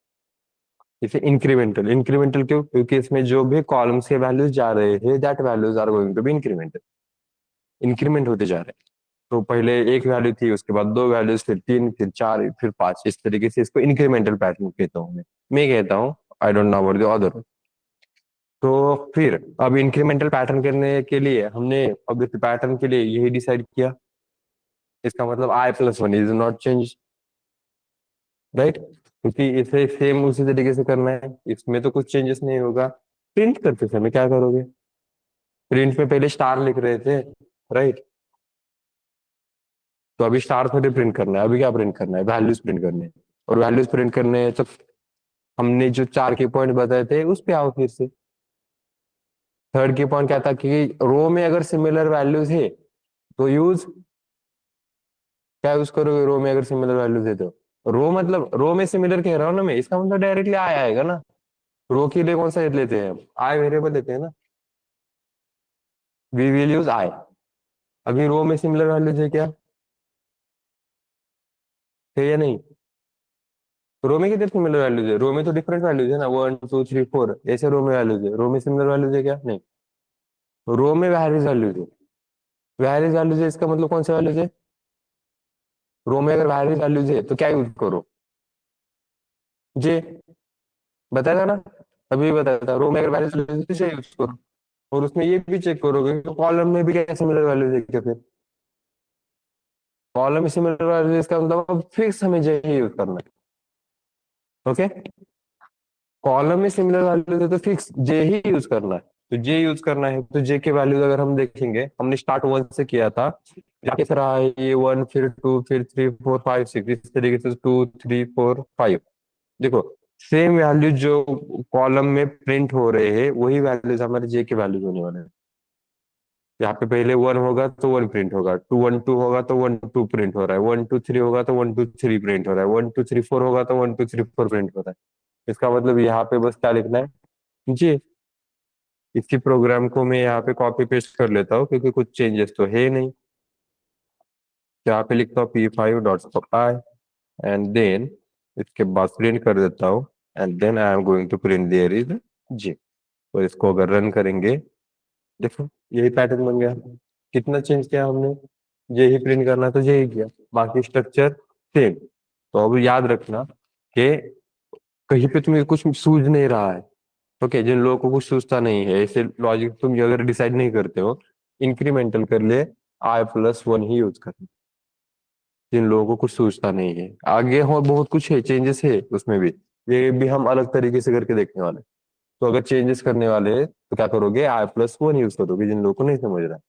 इसे इंक्रीमेंटल। इंक्रीमेंटल क्यों, क्योंकि इसमें जो भी कॉलम्स के वैल्यूज जा रहे हैं, that values are going to be incremental, increment होते जा रहे हैं। तो पहले एक वैल्यू थी, उसके बाद 2 वैल्यूज, फिर 3, फिर 4, फिर 5, इस तरीके से इसको इंक्रीमेंटल पैटर्न कहता हूँ मैं कहता हूँ। I don't know about the other. तो फिर अब इंक्रीमेंटल पैटर्न करने के लिए हमने अब पैटर्न के लिए यही डिसाइड किया, इसका मतलब i+1 is not change, right, क्योंकि इसे सेम उसी तरीके से करना है, इसमें तो कुछ चेंजेस नहीं होगा। प्रिंट करते समय क्या करोगे, प्रिंट में पहले स्टार लिख रहे थे, राइट, तो अभी स्टार थोड़ी प्रिंट करना है, अभी क्या प्रिंट करना है, वैल्यूज प्रिंट करने हैं। और वैल्यूज प्रिंट करने हैं तो हमने जो 4 के पॉइंट बताए थे उस पे आओ फिर से। थर्ड की पॉइंट क्या था कि रो में अगर सिमिलर वैल्यूज है तो यूज, क्या यूज करोगे रो में अगर सिमिलर वैल्यूज है तो, रो मतलब रो में सिमिलर कह रहा हूँ ना मैं, इसका मतलब डायरेक्टली आई आएगा ना। रो के लिए कौन सा लेते हैं, आई वेरिएबल लेते हैं ना, वी विल यूज आई। अभी रो में सिमिलर वैल्यूज है क्या, है या नहीं? रो में कितने सिमिलर वैल्यूज है, रो में तो डिफरेंट वैल्यूज है ना, 1 2 3 4 ऐसे रो में वैल्यूज है, रो में सिमिलर वैल्यूज है क्या, नहीं। रो में वैरियस वैल्यूज है, वैरियस वैल्यूज है, इसका मतलब कौन से वैल्यूज है, रो में अगर वैरियस वैल्यूज है तो क्या यूज करो, जे, बताया था ना, अभी बताया था, रो में अगर वैरियस वैल्यूज है तो जे यूज करो। और उसमें ये भी चेक करोगे तो कॉलम में भी क्या सिमिलर वैल्यूज है क्या, फिर कॉलम में सिमिलर वैल्यूज, इसका मतलब फिक्स हमें जे ही यूज करना है। ओके, कॉलम में सिमिलर वैल्यूज है तो फिक्स जे ही यूज करना है, तो जे यूज करना है, तो जे के वैल्यूज अगर हम देखेंगे, हमने स्टार्ट 1 से किया था, जाके फिर रहा है ये 1 फिर 2 फिर 3 4 5 6, इस तरीके से 2 3 4 5। देखो सेम वैल्यू जो कॉलम में प्रिंट हो रहे हैं वही वैल्यूज हमारे जे के वैल्यूज होने वाले हैं। यहाँ पे पहले 1 होगा तो 1 प्रिंट होगा, 2 1 2 होगा तो 1 2 प्रिंट हो रहा है, 1 2 3 होगा तो 1 2 3 प्रिंट हो रहा है, 1 2 3 4 होगा तो 1 2 3 4 प्रिंट हो रहा है। इसका मतलब यहाँ पे बस क्या लिखना है जी। इसी प्रोग्राम को मैं यहाँ पे कॉपी पेस्ट कर लेता हूँ क्योंकि कुछ चेंजेस तो है नहीं। तो यहाँ पे लिखता हूँ p5 dot I, and then इसके बाद प्रिंट कर देता हूँ, and then I am going to print there is जी। और इसको अगर रन करेंगे, देखो यही पैटर्न बन गया। कितना चेंज किया हमने, यही प्रिंट करना तो यही किया, बाकी स्ट्रक्चर सेम। तो अब याद रखना कि कहीं पे तुम्हें कुछ सूझ नहीं रहा है, ओके, जिन लोगों को कुछ सूझता नहीं है ऐसे लॉजिक तुम ये अगर डिसाइड नहीं करते हो, इंक्रीमेंटल कर ले, i+1 ही यूज कर। जिन लोगों को कुछ सूझता नहीं है, आगे और बहुत कुछ है, चेंजेस है उसमें भी, ये भी हम अलग तरीके से करके देखने वाले हैं। तो अगर चेंजेस करने वाले हैं तो क्या करोगे, i+1 यूज करोगे जिन लोगों को नहीं समझ रहा है।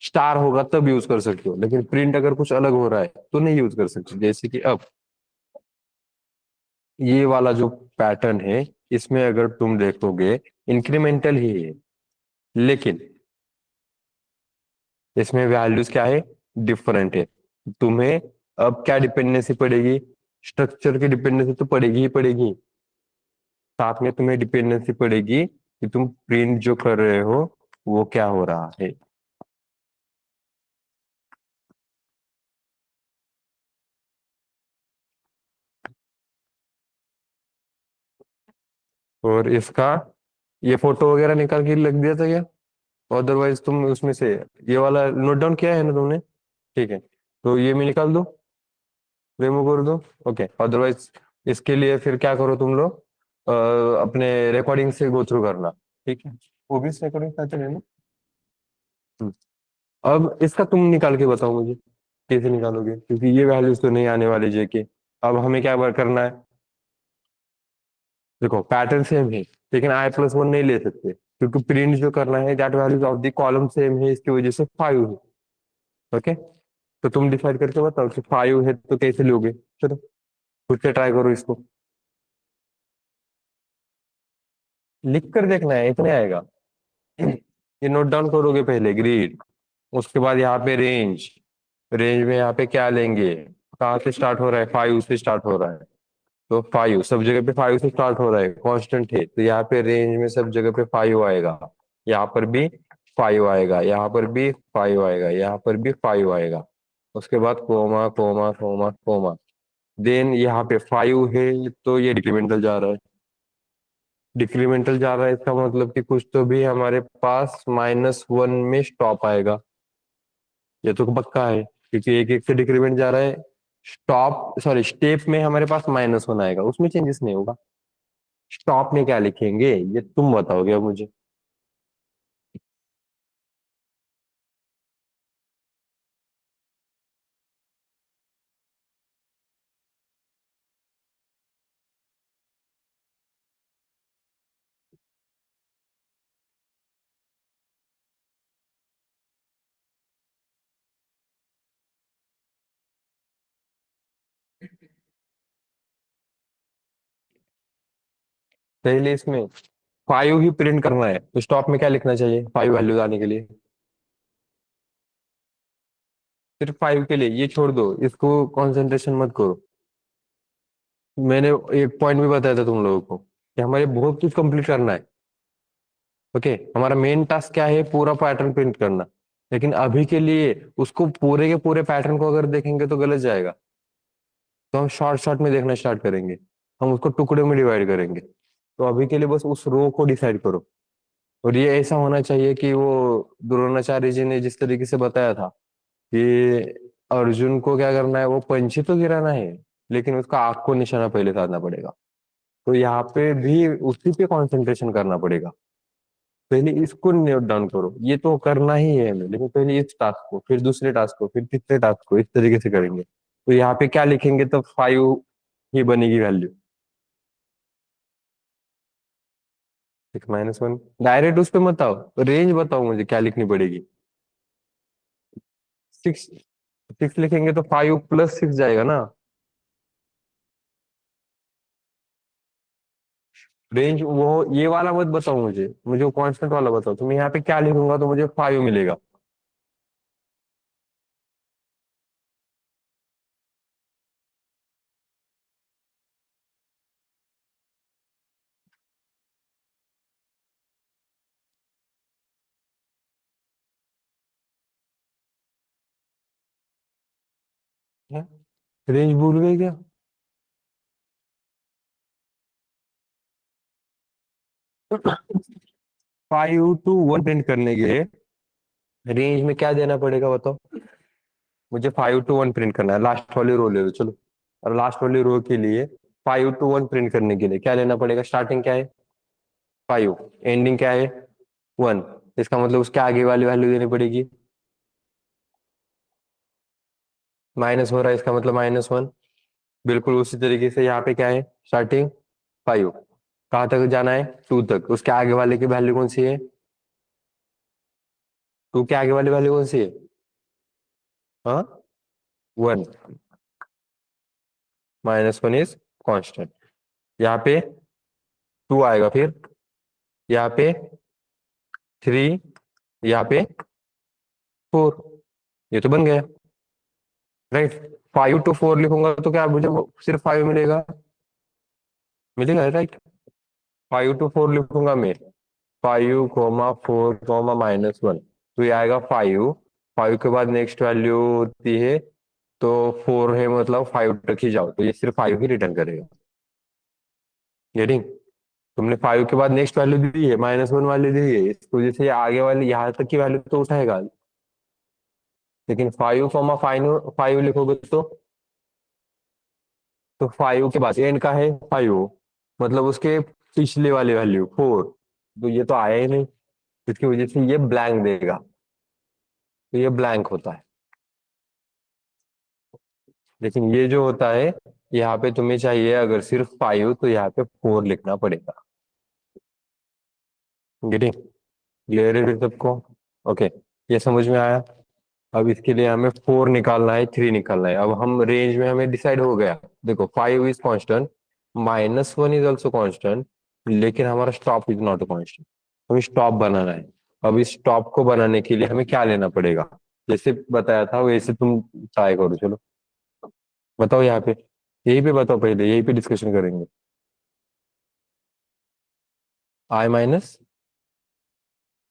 स्टार होगा तब यूज कर सकते हो, लेकिन प्रिंट अगर कुछ अलग हो रहा है तो नहीं यूज कर सकते। जैसे कि अब ये वाला जो पैटर्न है, इसमें अगर तुम देखोगे इंक्रीमेंटल ही है, लेकिन इसमें वैल्यूज क्या है, डिफरेंट है। तुम्हें अब क्या डिपेंडेंसी पड़ेगी, स्ट्रक्चर की डिपेंडेंसी तो पड़ेगी ही पड़ेगी, साथ में तुम्हें डिपेंडेंसी पड़ेगी कि तुम प्रिंट जो कर रहे हो वो क्या हो रहा है। और इसका ये फोटो वगैरह निकाल के लग दिया था क्या, अदरवाइज तुम उसमें से ये वाला नोट डाउन किया है ना तुमने, ठीक है, तो ये मैं निकाल दो, रिमूव कर दो, ओके। अदरवाइज इसके लिए फिर क्या करो तुम लोग, अपने रिकॉर्डिंग से गो थ्रू करना, ठीक है, वो भी रिकॉर्डिंग करते रहना। हम्म। अब इसका तुम निकाल के बताओ मुझे कैसे निकालोगे, क्योंकि ये वैल्यूज तो नहीं आने वाले जे के। अब हमें क्या वर्क करना है, देखो पैटर्न सेम है, लेकिन i+1 नहीं ले सकते क्योंकि प्रिंट जो करना है that values of the column same है, इसकी वजह से 5 है, ओके। तो तुम डिसाइड करके बताओ कि 5 है तो कैसे लोगे, चलो खुद से ट्राई करो इसको। लिख कर देखना है, इतने आएगा। ये नोट डाउन करोगे पहले, ग्रीड, उसके बाद यहाँ पे रेंज, रेंज में यहाँ पे क्या लेंगे, कहाँ से स्टार्ट हो रहा है, 5 से स्टार्ट हो रहा है, तो 5 सब जगह पे 5 से स्टार्ट हो रहा है, कांस्टेंट है, तो यहाँ पे रेंज में सब जगह पे 5 आएगा, यहाँ पर भी 5 आएगा, यहाँ पर भी 5 आएगा, यहाँ पर भी 5 आएगा। उसके बाद comma comma comma comma, then यहाँ पे 5 है तो ये डिक्रीमेंटल जा रहा है, डिक्रीमेंटल जा रहा है, इसका मतलब कि कुछ तो भी हमारे पास -1 में स्टॉप आएगा, ये तो पक्का है क्योंकि एक एक से डिक्रीमेंट जा रहा है। स्टॉप सॉरी स्टेप में हमारे पास -1 आएगा, उसमें चेंजेस नहीं होगा। स्टॉप में क्या लिखेंगे ये तुम बताओगे अब मुझे। पहले इसमें 5 ही प्रिंट करना है तो स्टॉप में क्या लिखना चाहिए 5 वैल्यूज आने के लिए, सिर्फ 5 के लिए, ये छोड़ दो, इसको कंसंट्रेशन मत करो। मैंने एक पॉइंट भी बताया था तुम लोगों को कि हमारे बहुत कुछ कंप्लीट करना है, ओके। हमारा मेन टास्क क्या है, पूरा पैटर्न प्रिंट करना, लेकिन अभी के लिए उसको पूरे के पूरे पैटर्न को अगर देखेंगे तो गलत जाएगा। तो हम शॉर्ट शॉर्ट में देखना स्टार्ट करेंगे, हम उसको टुकड़े में डिवाइड करेंगे। तो अभी के लिए बस उस रो को डिसाइड करो। और ये ऐसा होना चाहिए कि वो द्रोणाचार्य जी ने जिस तरीके से बताया था कि अर्जुन को क्या करना है, वो पंछी तो गिराना है, लेकिन उसका आंख को निशाना पहले साधना पड़ेगा। तो यहाँ पे भी उसी पे कंसंट्रेशन करना पड़ेगा। पहले इसको नोट डाउन करो, ये तो करना ही है हमें, लेकिन पहले इस टास्क को, फिर दूसरे टास्क को, फिर तीसरे टास्क को, इस तरीके से करेंगे। तो यहाँ पे क्या लिखेंगे तो 5 ही बनेगी वैल्यू। 6 - 1 डायरेक्ट उस पे मत आओ, रेंज बताओ मुझे क्या लिखनी पड़ेगी। 6 6 लिखेंगे तो 5 + 6 जाएगा ना। रेंज वो ये वाला मत बताओ, मुझे मुझे वो कांस्टेंट वाला बताओ। तो मैं यहाँ पे क्या लिखूंगा तो मुझे 5 मिलेगा। रेंज भूल गए क्या? 5 to 1 प्रिंट करने के लिए रेंज में क्या देना पड़ेगा बताओ? मुझे 5 to 1 प्रिंट करना है, लास्ट वाली रो ले लो चलो। और लास्ट वाली रो के लिए 5 to 1 प्रिंट करने के लिए क्या लेना पड़ेगा? स्टार्टिंग क्या है? 5, एंडिंग क्या है? 1। इसका मतलब उसके आगे वाली वैल्यू देनी पड़ेगी। माइनस हो रहा है, इसका मतलब -1। बिल्कुल उसी तरीके से यहाँ पे क्या है? स्टार्टिंग 5, कहाँ तक जाना है? 2 तक। उसके आगे वाले की वैल्यू कौन सी है? 2 के आगे वाली वैल्यू कौन सी है? हाँ, 1। -1 इज कांस्टेंट। यहाँ पे 2 आएगा, फिर यहाँ पे 3, यहाँ पे 4। ये तो बन गया, राइट। 5 to 4 लिखूंगा तो क्या मुझे सिर्फ 5 मिलेगा? मिलेगा, राइट। 5 to 4 लिखूंगा मैं, 5, 4, -1, तो ये आएगा 5। 5 के बाद नेक्स्ट वैल्यू होती है तो 4 है, मतलब 5 तक ही जाओ तो ये सिर्फ 5 ही रिटर्न करेगा। गेटिंग? तुमने 5 के बाद नेक्स्ट वैल्यू दी है, -1 वाली दी है, इसकी वजह से ये आगे वाली यहाँ तक की वैल्यू तो उठाएगा। लेकिन 5, 5 लिखोगे तो 5 के बाद एंड का है 5, मतलब उसके पिछले वाली वैल्यू 4, तो ये तो आया ही नहीं। इसकी वजह से ये ब्लैंक देगा, तो ये ब्लैंक होता है। लेकिन ये जो होता है, यहाँ पे तुम्हें चाहिए अगर सिर्फ 5 तो यहाँ पे 4 लिखना पड़ेगा। गेटिंग? क्लियर है फिर सबको? ओके, ये समझ में आया। अब इसके लिए हमें 4 निकालना है, 3 निकालना है। अब हम रेंज में हमें डिसाइड हो गया, देखो 5 is constant, -1 is also constant, लेकिन हमारा स्टॉप इज नॉट कांस्टेंट। हमें स्टॉप बनाना है। अब इस स्टॉप को बनाने के लिए हमें क्या लेना पड़ेगा? जैसे बताया था वैसे तुम ट्राई करो, चलो बताओ यहाँ पे। यही पे बताओ, पहले यही पे डिस्कशन करेंगे।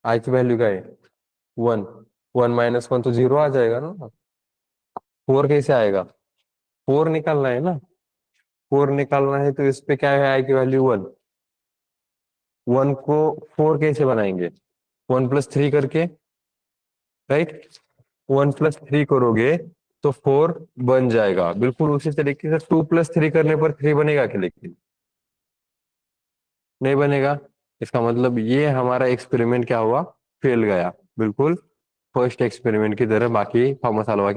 आई की वैल्यू क्या है? 1। 1 - 1 तो 0 आ जाएगा ना। 4 कैसे आएगा? 4 निकालना है ना। 4 निकालना है तो इस पे क्या है? आई की वैल्यू 1। 1 को 4 कैसे बनाएंगे? 1 + 3 करके, राइट। 1 + 3 करोगे तो 4 बन जाएगा। बिल्कुल उसी तरीके से 2 + 3 करने पर 3 बनेगा क्या? लेकिन नहीं बनेगा। इसका मतलब ये हमारा एक्सपेरिमेंट क्या हुआ? फेल गया। बिल्कुल फर्स्ट एक्सपेरिमेंट की तरह, बाकी थॉमस अल्वा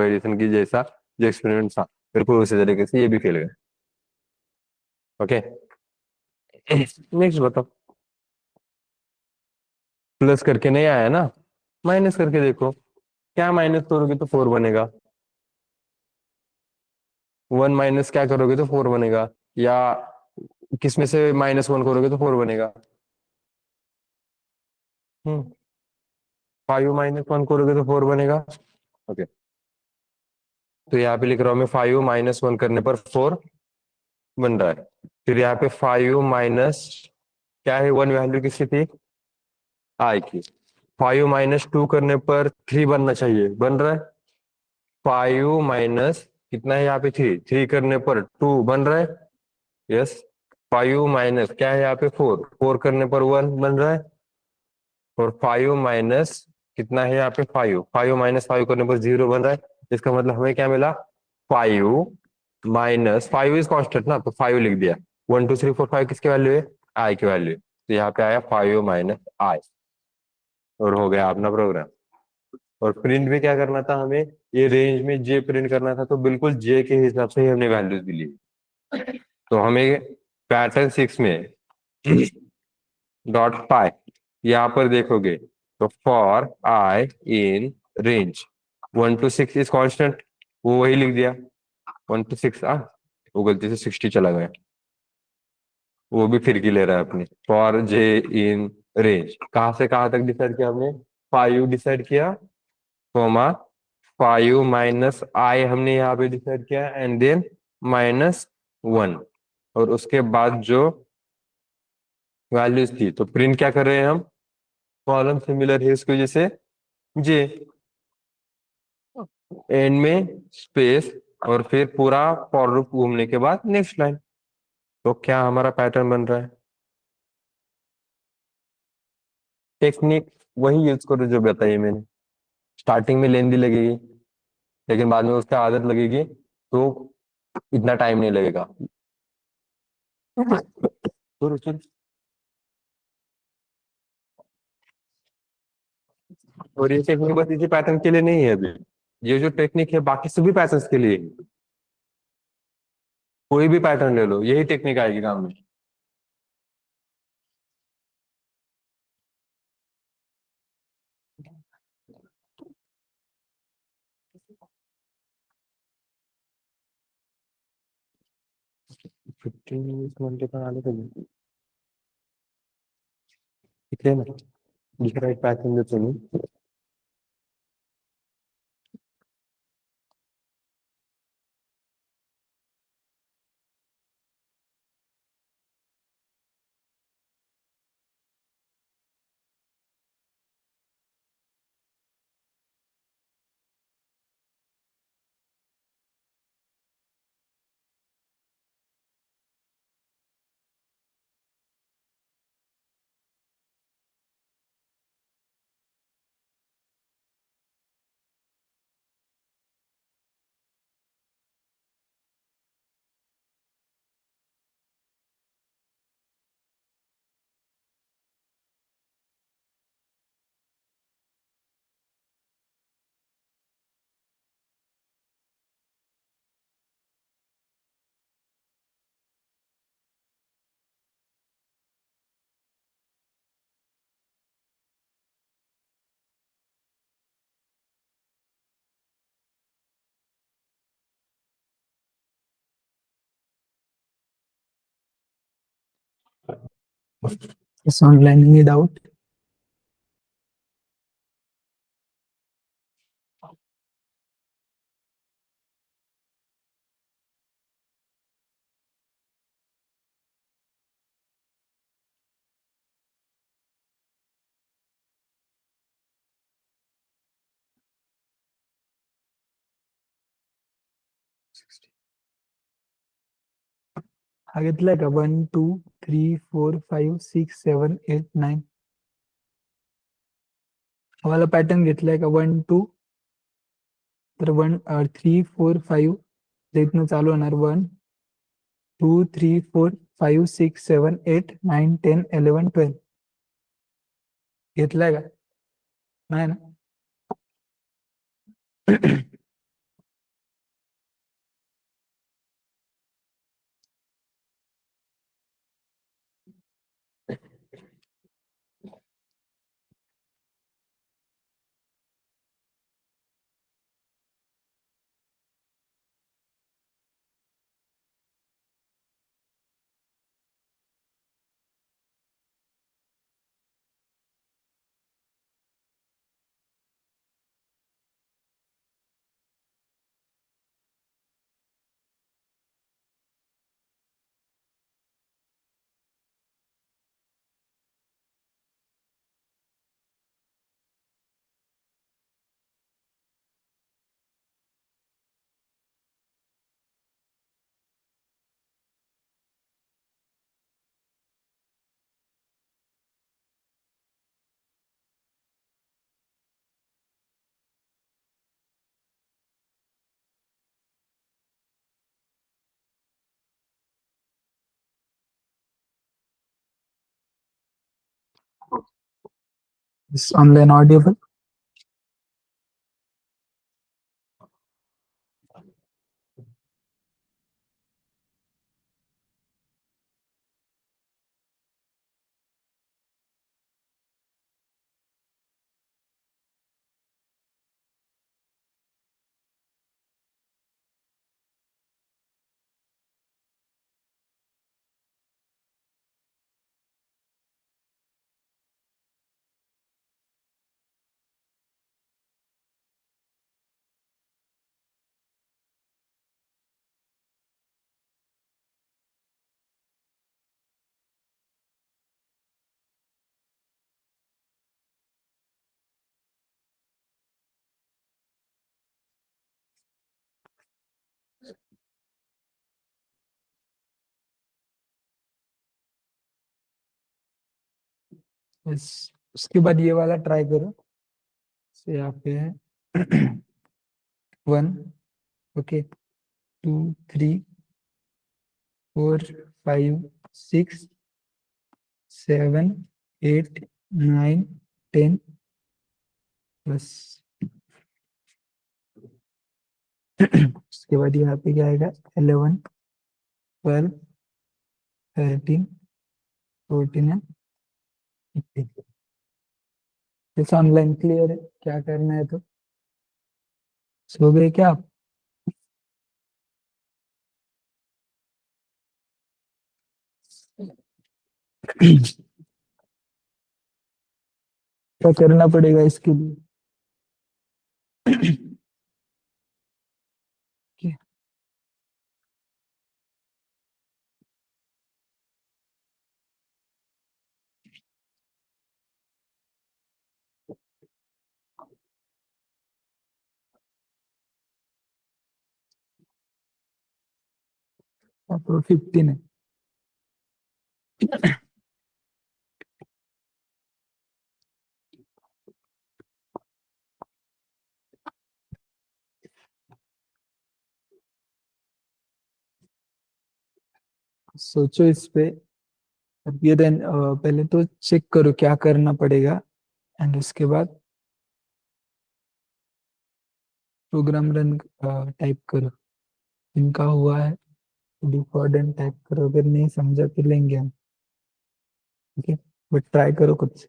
एडिसन की जैसा जो एक्सपेरिमेंट था, बिल्कुल उसी तरीके से ये भी फेल गया। ओके, नेक्स्ट बताओ। प्लस करके नहीं आया ना, माइनस करके देखो। क्या माइनस करोगे तो 4 बनेगा? 1 माइनस क्या करोगे तो 4 बनेगा, या किसमें से -1 करोगे तो 4 बनेगा? 5 - 1 करोगे तो 4 बनेगा। ओके, तो यहाँ पे लिख रहा हूँ मैं, 5 - 1 करने पर 4 बन रहा है। फिर यहाँ पे 5 माइनस क्या है? 1 वैल्यू किसकी थी? आई की। 5 - 2 करने पर 3 बनना चाहिए, बन रहा है। 5 कितना है यहाँ पे? 3 करने पर 2 बन रहा है। यस। 5 माइनस क्या है यहाँ पे? 4 करने पर 1 बन रहा है। और 5 माइनस कितना है यहाँ पे? 5 करने पर 0 बन रहा है। इसका मतलब हमें क्या मिला? 5 - 5 इज कॉन्स्टेंट ना, तो 5 लिख दिया। 1 2 3 4 5 किसके वैल्यू है? आई की वैल्यू। तो यहाँ पे आया 5 - I, और हो गया अपना प्रोग्राम। और प्रिंट भी क्या करना था हमें? ये रेंज में जे प्रिंट करना था, तो बिल्कुल जे के हिसाब से ही हमने वैल्यूज भी ली। तो हमें पैटर्न 6 में डॉट पाई यहाँ पर देखोगे तो for I in range 1 to 6 is constant, वो वही लिख दिया। 1 to 6, वो गलती से 60 चला गया। वो भी फिर की ले रहा है अपनी। फॉर जे इन रेंज, कहाँ से कहाँ तक डिसाइड किया हमने? 5 डिसाइड किया, कॉमा 5 - I हमने यहाँ पे डिसाइड किया, एंड देन -1। और उसके बाद जो वैल्यूज थी, तो प्रिंट क्या कर रहे हैं हम? कॉलम सिमिलर है इसकी वजह से जे, एंड में स्पेस, और फिर पूरा फॉर लूप घूमने के बाद नेक्स्ट लाइन। तो क्या हमारा पैटर्न बन रहा है? टेक्निक वही यूज करो जो बताइए मैंने। स्टार्टिंग में लेंदी लगेगी, लेकिन बाद में उसका आदत लगेगी, तो इतना टाइम नहीं लगेगा। तो और ये टेक्निक बस इसी पैटर्न के लिए नहीं है अभी, ये जो टेक्निक है बाकी सभी पैटर्न्स के लिए है। कोई भी पैटर्न ले लो, यही टेक्निक आएगी काम में। फिफ्टीन घंटे का आने के लिए ठीक है ना? दिख रहा है पैटर्न जो तुम्हें? Is online any doubt? हा घेतलाय का 1 2 3 4 5 6 7 8 9? वाला पॅटर्न घेतलाय का 1 2? तर 1 3 4 5 इथनं चालू होणार 1 2 3 4 5 6 7 8 9 10 11 12 घेतलाय का? नाही ना? Is online audible? बस उसके बाद ये वाला ट्राई करो। से यहाँ पे है 1, ओके, 2, 3, 4, 5, 6, 7, 8, 9, 10, बस। उसके बाद यहाँ पे क्या आएगा? 11, 12, 13, 14 एंड 15। जैसे ऑनलाइन क्लियर है, क्या करना है तो? सो गए क्या आप? क्या करना पड़ेगा इसके लिए? Okay. 15 है। सोचो इस पे। अब ये देन पहले तो चेक करो क्या करना पड़ेगा, एंड उसके बाद प्रोग्राम रन टाइप करो। इनका हुआ है डिफॉल्ट एंड टाइप करो, अगर नहीं समझा तो लेंगे हम। ओके, बट ट्राई करो खुद से।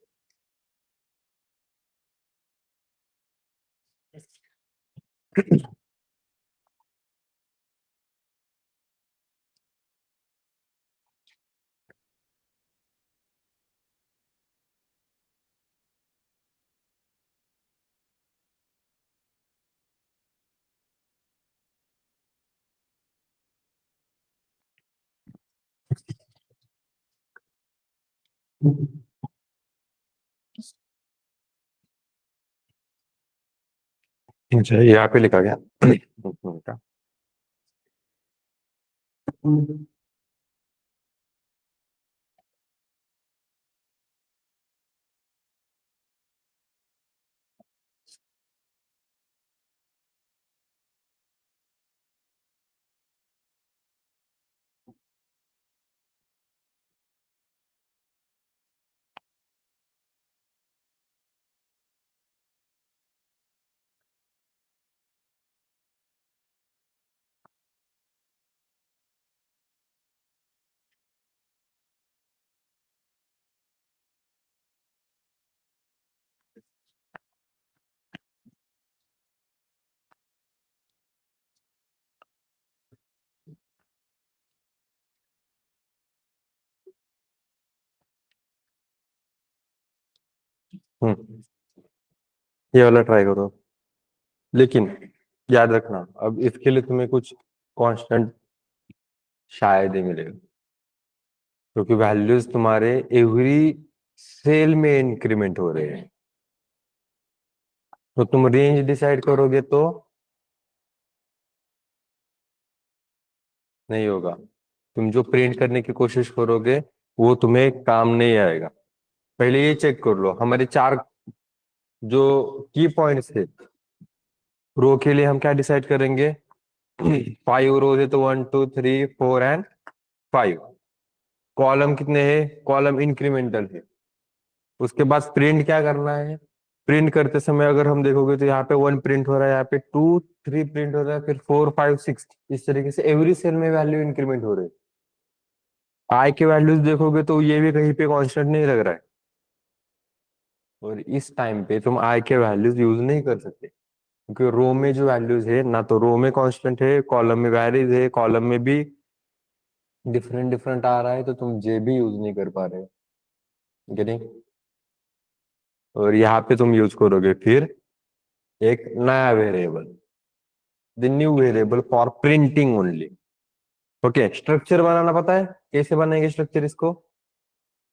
अच्छा, यहाँ पे लिखा गया। हम्म, ये वाला ट्राई करो, लेकिन याद रखना अब इसके लिए तुम्हें कुछ कांस्टेंट शायद ही मिलेगा, क्योंकि वैल्यूज तुम्हारे एवरी सेल में इंक्रीमेंट हो रहे हैं। तो तुम रेंज डिसाइड करोगे तो नहीं होगा। तुम जो प्रिंट करने की कोशिश करोगे वो तुम्हें काम नहीं आएगा। पहले ये चेक कर लो, हमारे चार जो की पॉइंट्स थे, रो के लिए हम क्या डिसाइड करेंगे? 5 रोज है तो 1, 2, 3, 4 एंड 5। कॉलम कितने हैं? कॉलम इंक्रीमेंटल है। उसके बाद प्रिंट क्या करना है? प्रिंट करते समय अगर हम देखोगे तो यहाँ पे 1 प्रिंट हो रहा है, यहाँ पे 2, 3 प्रिंट हो रहा है, फिर 4, 5, 6। इस तरीके से एवरी सेल में वैल्यू इंक्रीमेंट हो रही है। आई के वैल्यूज देखोगे तो ये भी कहीं पे कांस्टेंट नहीं लग रहा है, और इस टाइम पे तुम आई के वैल्यूज यूज नहीं कर सकते, क्योंकि रो में जो वैल्यूज है ना, तो रो में कांस्टेंट है, कॉलम में वैरीज है, कॉलम में भी डिफरेंट डिफरेंट आ रहा है, तो तुम जे भी यूज नहीं कर पा रहे हो। गेटिंग? और यहाँ पे तुम यूज करोगे फिर एक नया variable, the new variable for printing only. Okay, structure बनाना पता है? कैसे बनाएंगे स्ट्रक्चर इसको?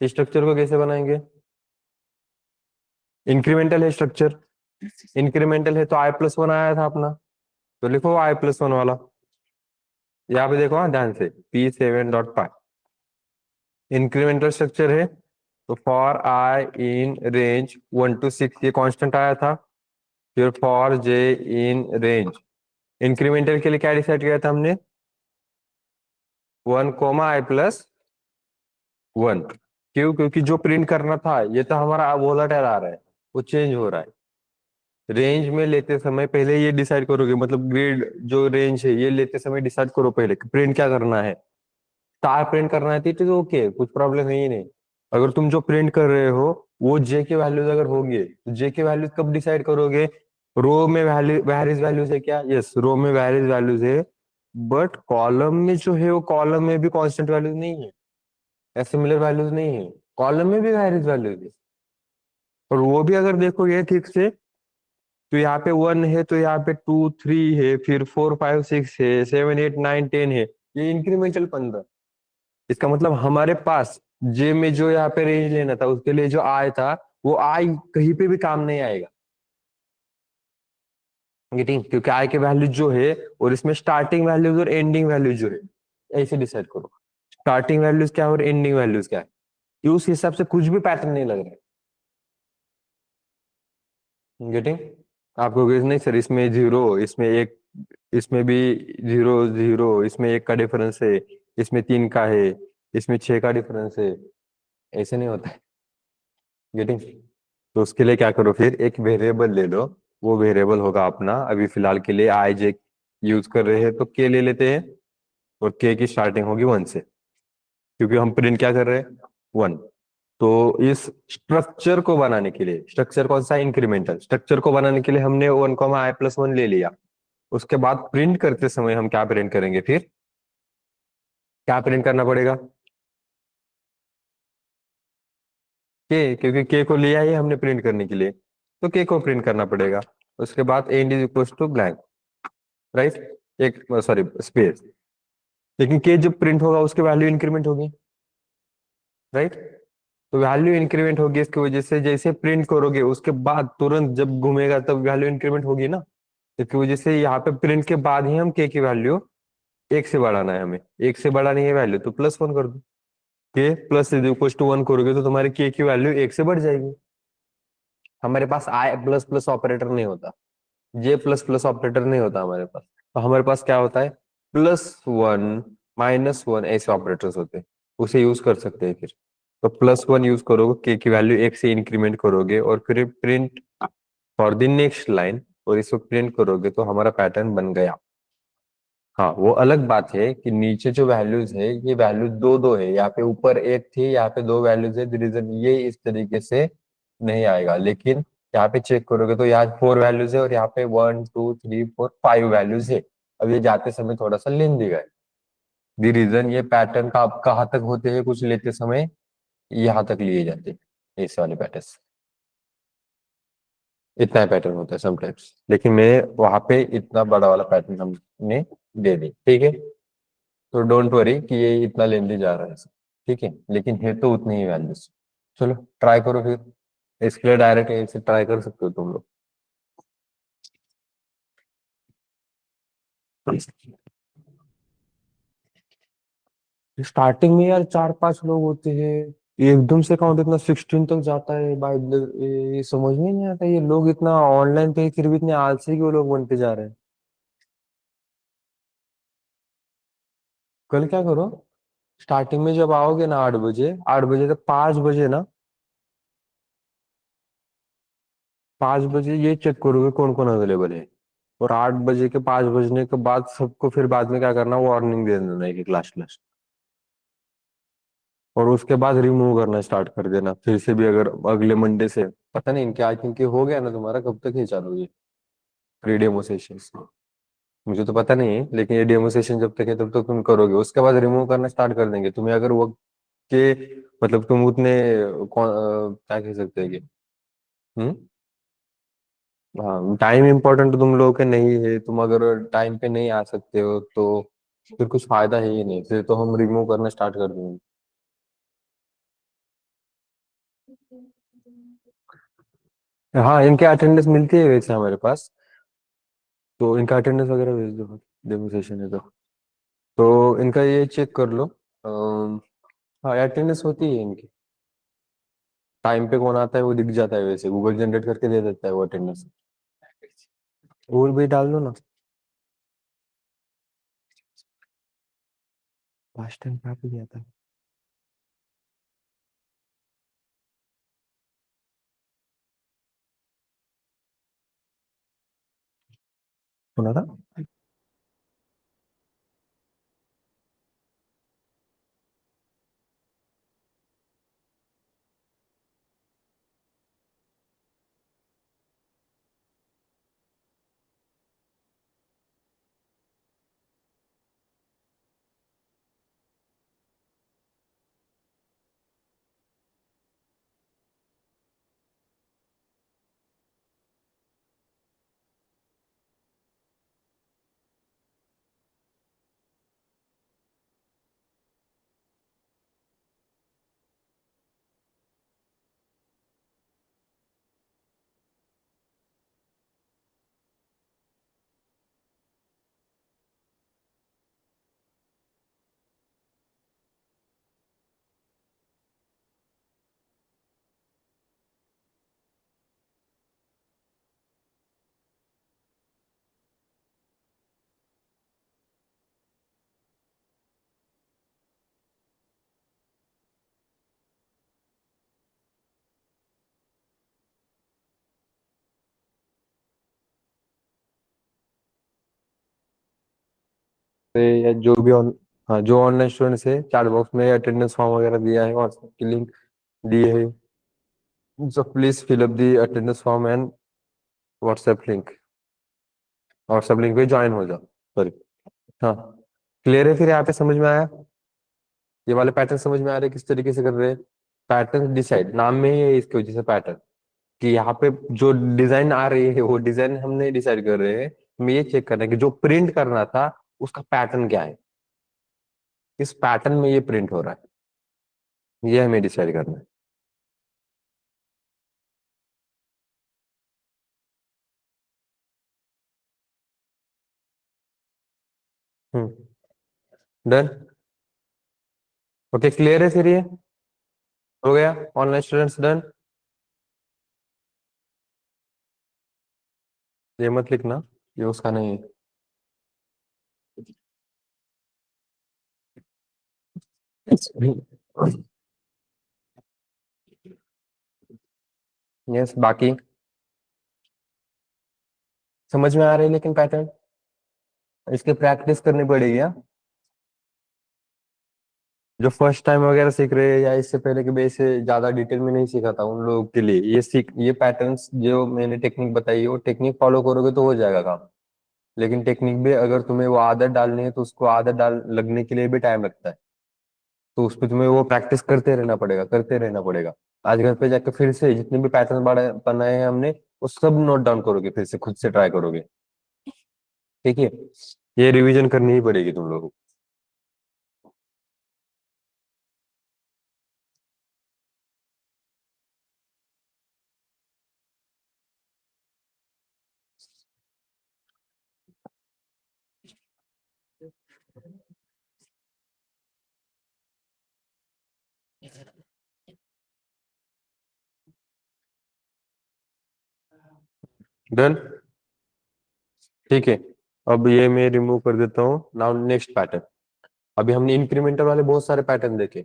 स्ट्रक्चर को कैसे बनाएंगे? इंक्रीमेंटल है स्ट्रक्चर, इंक्रीमेंटल है तो i+1 आया था अपना, तो लिखो i+1 वाला। यहाँ पे देखो, हाँ ध्यान से, P7.5 इंक्रीमेंटल स्ट्रक्चर है, तो for I in range 1 to 6 ये कांस्टेंट आया था। फिर for J in range, incremental के लिए क्या डिसाइड किया था हमने? 1, i+1। क्यों? क्योंकि जो प्रिंट करना था ये तो हमारा वोलेटाइल आ रहा है, वो चेंज हो रहा है। रेंज में लेते समय पहले ये डिसाइड करोगे, मतलब ग्रिड जो रेंज है ये लेते समय डिसाइड करो पहले प्रिंट क्या करना है। स्टार प्रिंट करना है तो ओके, कुछ प्रॉब्लम है ही नहीं। अगर तुम जो प्रिंट कर रहे हो वो जे के वैल्यूज अगर होंगे तो जे के वैल्यूज कब डिसाइड करोगे? रो में वैल्यू वैरिज वैल्यूज है क्या? यस, रो में वैरिज वैल्यूज है। बट कॉलम में जो है वो कॉलम में भी कांस्टेंट वैल्यूज नहीं है, या सिमिलर वैल्यूज नहीं है। कॉलम में भी वैरिज वैल्यूज है। और वो भी अगर देखोगे ठीक से तो यहाँ पे 1 है, तो यहाँ पे 2 3 है, फिर 4 5 6 है, 7 8 9 10 है। ये इंक्रीमेंटल 15। इसका मतलब हमारे पास जे में जो यहाँ पे रेंज लेना था उसके लिए जो आय था वो आय कहीं पे भी काम नहीं आएगा। गेटिंग? क्योंकि आय के वैल्यू जो है और इसमें स्टार्टिंग वैल्यूज और एंडिंग वैल्यूज जो है, ऐसे डिसाइड करो स्टार्टिंग वैल्यूज क्या है और एंडिंग वैल्यूज क्या है। ये उस हिसाब से कुछ भी पैटर्न नहीं लग रहा है। गेटिंग? आपको नहीं सर, इसमें जीरो, इसमें एक, इसमें भी जीरो जीरो, इसमें एक का डिफरेंस है, इसमें 3 का है, इसमें 6 का डिफरेंस है। ऐसे नहीं होता है। गेटिंग? तो उसके लिए क्या करो, फिर एक वेरिएबल ले लो। वो वेरिएबल होगा अपना, अभी फिलहाल के लिए आई जे यूज कर रहे हैं तो के ले लेते हैं। और के की स्टार्टिंग होगी 1 से, क्योंकि हम प्रिंट क्या कर रहे हैं? 1। तो इस स्ट्रक्चर को बनाने के लिए, स्ट्रक्चर कौन सा? इंक्रीमेंटल स्ट्रक्चर को बनाने के लिए हमने 1, i+1 ले लिया। उसके बाद प्रिंट करते समय हम क्या प्रिंट करेंगे फिर? क्या प्रिंट करना पड़ेगा? के, क्योंकि के को लिया ही हमने प्रिंट करने के लिए, तो के को प्रिंट करना पड़ेगा। उसके बाद end is equal to blank, right? एक सॉरी स्पेस। लेकिन के जब प्रिंट होगा उसके वैल्यू इंक्रीमेंट होगी, राइट? तो वैल्यू इंक्रीमेंट होगी इसकी वजह से, जैसे प्रिंट करोगे उसके बाद तुरंत जब घूमेगा तब वैल्यू इंक्रीमेंट होगी ना। इसकी वजह से यहाँ पे प्रिंट के बाद ही हम के की वैल्यू 1 से बढ़ाना है हमें। 1 से बढ़ानी है वैल्यू तो +1 कर दो। के प्लस इज इक्वल टू 1 करोगे तो तुम्हारी के की वैल्यू 1 से बढ़ जाएगी। हमारे पास आई प्लस प्लस ऑपरेटर नहीं होता, जे प्लस प्लस ऑपरेटर नहीं होता हमारे पास। तो हमारे पास क्या होता है? +1 -1 ऐसे ऑपरेटर्स होते हैं, उसे यूज कर सकते हैं फिर। तो +1 यूज करोगे, के की वैल्यू 1 से इंक्रीमेंट करोगे और फिर print for the next line, और इसको प्रिंट करोगे तो हमारा पैटर्न बन गया। हाँ, वो अलग बात है कि नीचे जो वैल्यूज है ये वैल्यू दो दो है, यहाँ पे ऊपर एक थी, यहाँ पे दो वैल्यूज है, रीजन ये इस तरीके से नहीं आएगा। लेकिन यहाँ पे चेक करोगे तो यहाँ 4 वैल्यूज है और यहाँ पे 1 2 3 4 5 वैल्यूज है। अब ये जाते समय थोड़ा सा लेंदी गए। दी रीजन ये पैटर्न का आप कहाँ तक होते हैं कुछ लेते समय, यहाँ तक लिए जाते हैं इस वाले पैटर्न। इतना पैटर्न होता है समटाइम्स, लेकिन मैं वहां पे इतना बड़ा वाला पैटर्न हमने दे दी, ठीक है? तो डोंट वरी कि ये इतना लेंदी जा रहा है, ठीक है? लेकिन है तो उतनी ही वैल्यूज। चलो ट्राई करो फिर, इसके लिए डायरेक्ट ऐसे ट्राई कर सकते हो तुम लोग। स्टार्टिंग में यार 4 5 लोग होते हैं, एकदम से काउंट इतना 16 तक जाता है बाय ये समझ में नहीं आता, ये लोग इतना ऑनलाइन पे फिर भी इतने आलसी क्यों लोग बनते जा रहे हैं। कल क्या करो, स्टार्टिंग में जब आओगे ना 8 बजे, 8 बजे तक 5 बजे ना, 5 बजे ये चेक करोगे कौन कौन अवेलेबल है। और 8 बजे के 5 बजने के बाद सबको फिर बाद में क्या करना, वार्निंग दे देना एक एक लास्ट लास्ट। और उसके बाद रिमूव करना स्टार्ट कर देना फिर से भी, अगर अगले मंडे से। पता नहीं इनके, आई थिंक हो गया ना तुम्हारा, कब तक ये चालू है प्री डेमो सेशन? मुझे तो पता नहीं है, लेकिन ये डेमो सेशन जब तक है तब तक तुम करोगे, उसके बाद रिमूव करना स्टार्ट कर देंगे तुम्हें, अगर वो के मतलब तुम उतने क्या कह सकते हैं कि हम्म हाँ, टाइम इम्पोर्टेंट तुम लोगों के नहीं है, तुम अगर टाइम पे नहीं आ सकते हो तो फिर कुछ फायदा है ही नहीं, फिर तो हम रिमूव करना स्टार्ट कर देंगे। हाँ, इनके अटेंडेंस मिलती है वैसे हमारे पास, तो इनका अटेंडेंस वगैरह भेज दो, डेमो सेशन है तो इनका ये चेक कर लो। हाँ, अटेंडेंस होती है इनकी। टाइम पे कौन आता है वो दिख जाता है, वैसे गूगल जनरेट करके दे देता है वो अटेंडेंस। और भी डाल दो ना। लास्ट टाइम कहाँ पे गया था? सुना था। या जो भी ऑन, हाँ जो ऑनलाइन स्टूडेंट्स है चैट बॉक्स में अटेंडेंस फॉर्म वगैरह दिया है, व्हाट्सएप की लिंक दी है, so please fill up the attendance form and WhatsApp link पे ज्वाइन हो जाओ। सॉरी। हाँ, क्लियर है? फिर यहाँ पे समझ में आया? ये वाले पैटर्न समझ में आ रहे हैं किस तरीके से कर रहे हैं? पैटर्न डिसाइड, नाम में ही है इसकी वजह से पैटर्न, कि यहाँ पे जो डिजाइन आ रही है वो डिजाइन हम नहीं डिसाइड कर रहे हैं। हमें ये चेक करना है कि जो प्रिंट करना था उसका पैटर्न क्या है, किस पैटर्न में ये प्रिंट हो रहा है, ये हमें डिसाइड करना है। डन। ओके, क्लियर है? फिर ये हो गया ऑनलाइन स्टूडेंट्स, डन। ये मत लिखना, ये उसका नहीं है। यस, बाकी समझ में आ रही है लेकिन पैटर्न इसकी प्रैक्टिस करनी पड़ेगी, हाँ? जो फर्स्ट टाइम वगैरह सीख रहे हैं या इससे पहले के बेस से ज्यादा डिटेल में नहीं सीखा था उन लोगों के लिए ये पैटर्न्स जो मैंने टेक्निक बताई है वो टेक्निक फॉलो करोगे तो हो जाएगा काम। लेकिन टेक्निक भी अगर तुम्हें वो आदत डालनी है तो उसको आदत डाल लगने के लिए भी टाइम लगता है। तो उस पर तुम्हें वो प्रैक्टिस करते रहना पड़ेगा, करते रहना पड़ेगा। आज घर पे जाकर फिर से जितने भी पैटर्न बनाए हैं हमने वो सब नोट डाउन करोगे, फिर से खुद से ट्राई करोगे। ठीक है? ये रिवीजन करनी ही पड़ेगी तुम लोगों को। डन। ठीक है, अब ये मैं रिमूव कर देता हूँ। Now next pattern. अभी हमने इंक्रीमेंटल वाले बहुत सारे पैटर्न देखे,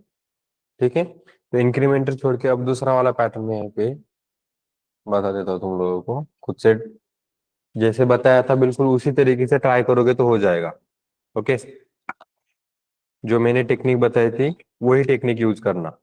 ठीक है? तो इंक्रीमेंटल छोड़ के अब दूसरा वाला पैटर्न में यहाँ पे बता देता हूँ तुम लोगों को खुद से। जैसे बताया था बिल्कुल उसी तरीके से ट्राई करोगे तो हो जाएगा। ओके, जो मैंने टेक्निक बताई थी वही टेक्निक यूज करना।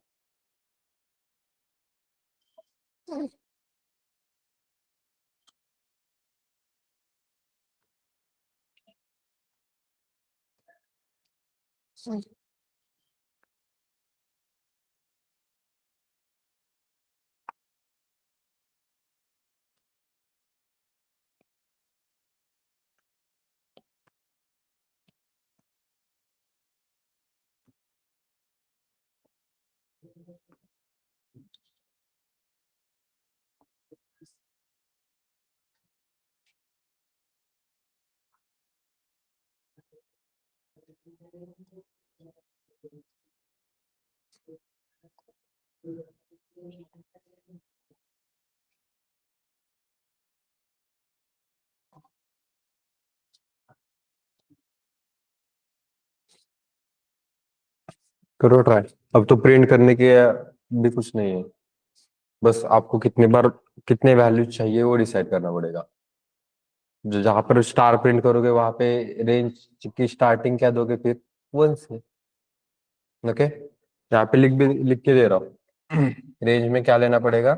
करो ट्राई। अब तो प्रिंट करने के भी कुछ नहीं है, बस आपको कितने बार कितने वैल्यू चाहिए वो डिसाइड करना पड़ेगा। जो जहां पर स्टार प्रिंट करोगे वहां पे रेंज की स्टार्टिंग क्या दोगे फिर? 1 से। ओके, यहाँ पे लिख के दे रहा हूँ। रेंज में क्या लेना पड़ेगा?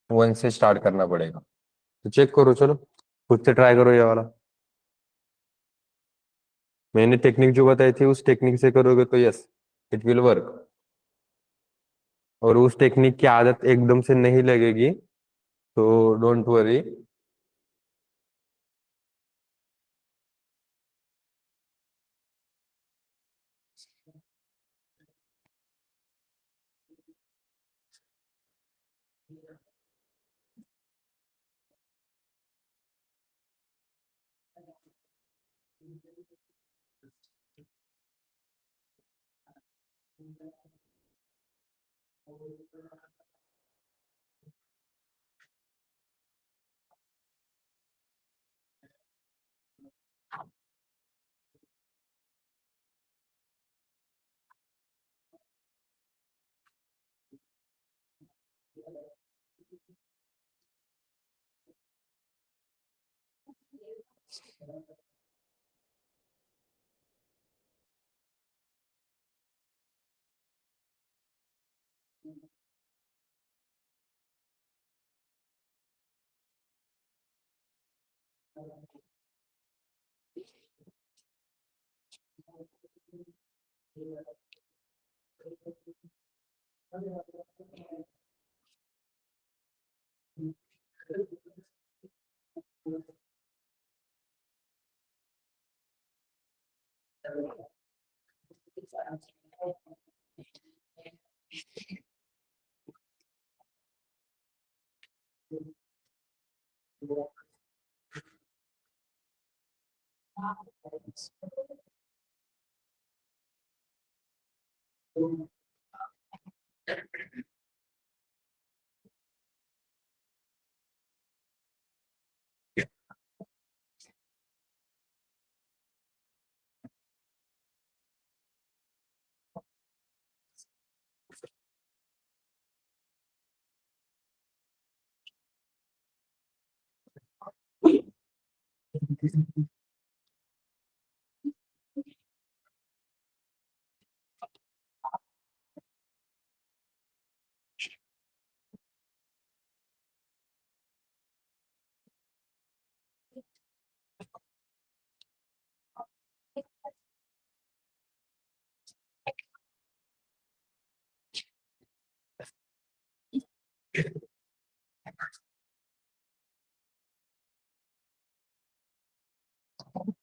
1 से स्टार्ट करना पड़ेगा। तो चेक करो, चलो खुद से ट्राई करो ये वाला। मैंने टेक्निक जो बताई थी उस टेक्निक से करोगे तो यस, इट विल वर्क। और उस टेक्निक की आदत एकदम से नहीं लगेगी, तो डोंट वरी।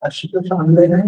अच्छी तो शानदार है।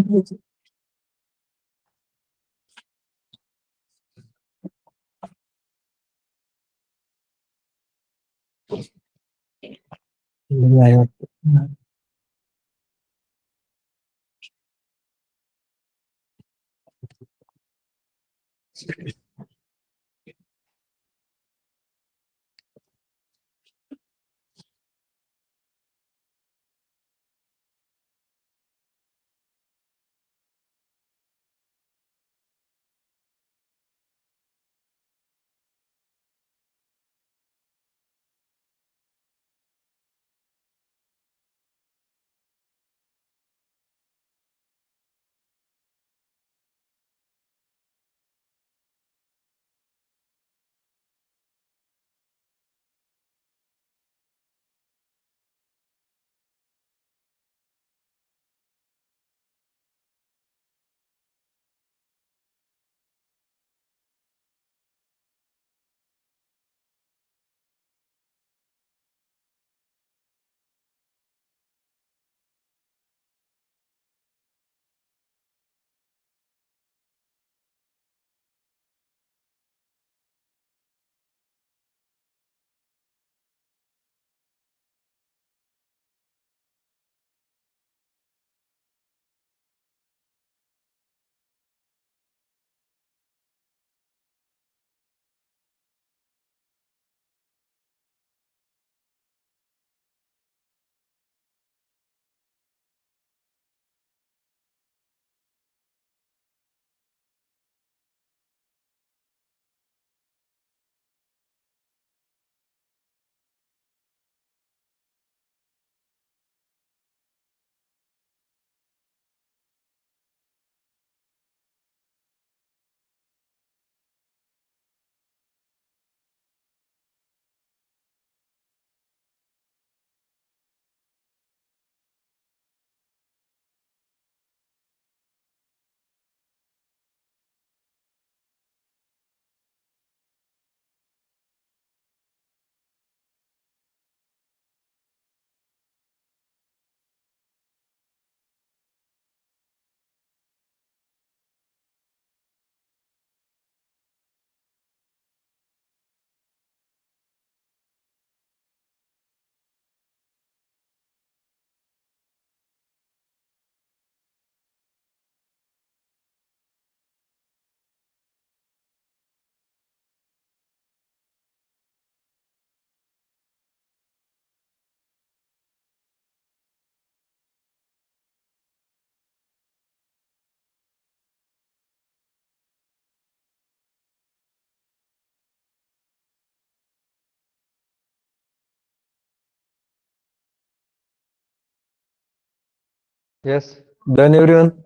Yes, done everyone.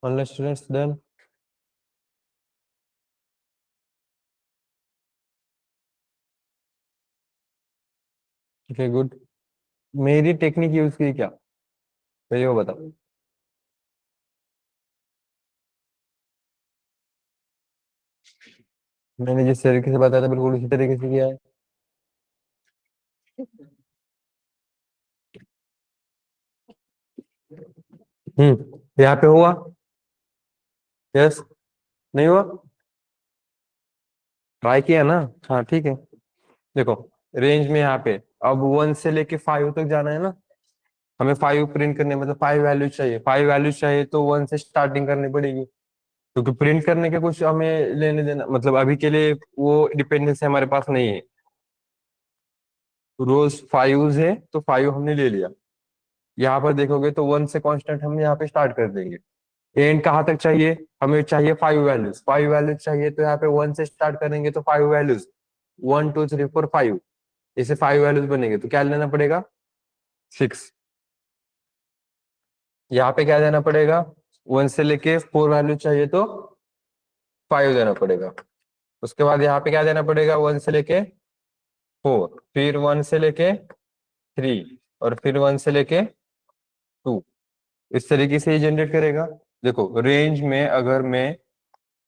Online students done. Okay, good. मेरी टेक्निक यूज की क्या, पहले वो बताओ। मैंने जिस तरीके से बताया था बिल्कुल उसी तरीके से किया है। यहाँ पे हुआ। यस, नहीं हुआ, ट्राई किया ना। हाँ ठीक है। देखो, रेंज में यहाँ पे अब 1 से लेके 5 तक जाना है ना। हमें 5 प्रिंट करने, मतलब 5 वैल्यूज चाहिए। 5 वैल्यूज चाहिए तो 1 से स्टार्टिंग करनी पड़ेगी, क्योंकि प्रिंट करने के कुछ हमें लेने देना, मतलब अभी के लिए वो डिपेंडेंस हमारे पास नहीं है। रोज 5 है तो 5 हमने ले लिया। यहाँ पर देखोगे तो 1 से कांस्टेंट हम यहाँ पे स्टार्ट कर देंगे। एंड कहाँ तक चाहिए, हमें चाहिए 5 वैल्यूज। 5 वैल्यूज चाहिए तो यहाँ पे 1 से स्टार्ट करेंगे तो 5 वैल्यूज, 1 2 3 4 5, इसे 5 वैल्यूज बनेंगे तो क्या लेना पड़ेगा, 6। यहाँ पे क्या देना पड़ेगा, 1 से लेके 4 वैल्यू चाहिए तो 5 देना पड़ेगा। उसके बाद यहाँ पे क्या देना पड़ेगा, 1 से लेके 4, फिर 1 से लेके 3, और फिर 1 से लेके 2। इस तरीके से ये जनरेट करेगा। देखो, रेंज में अगर मैं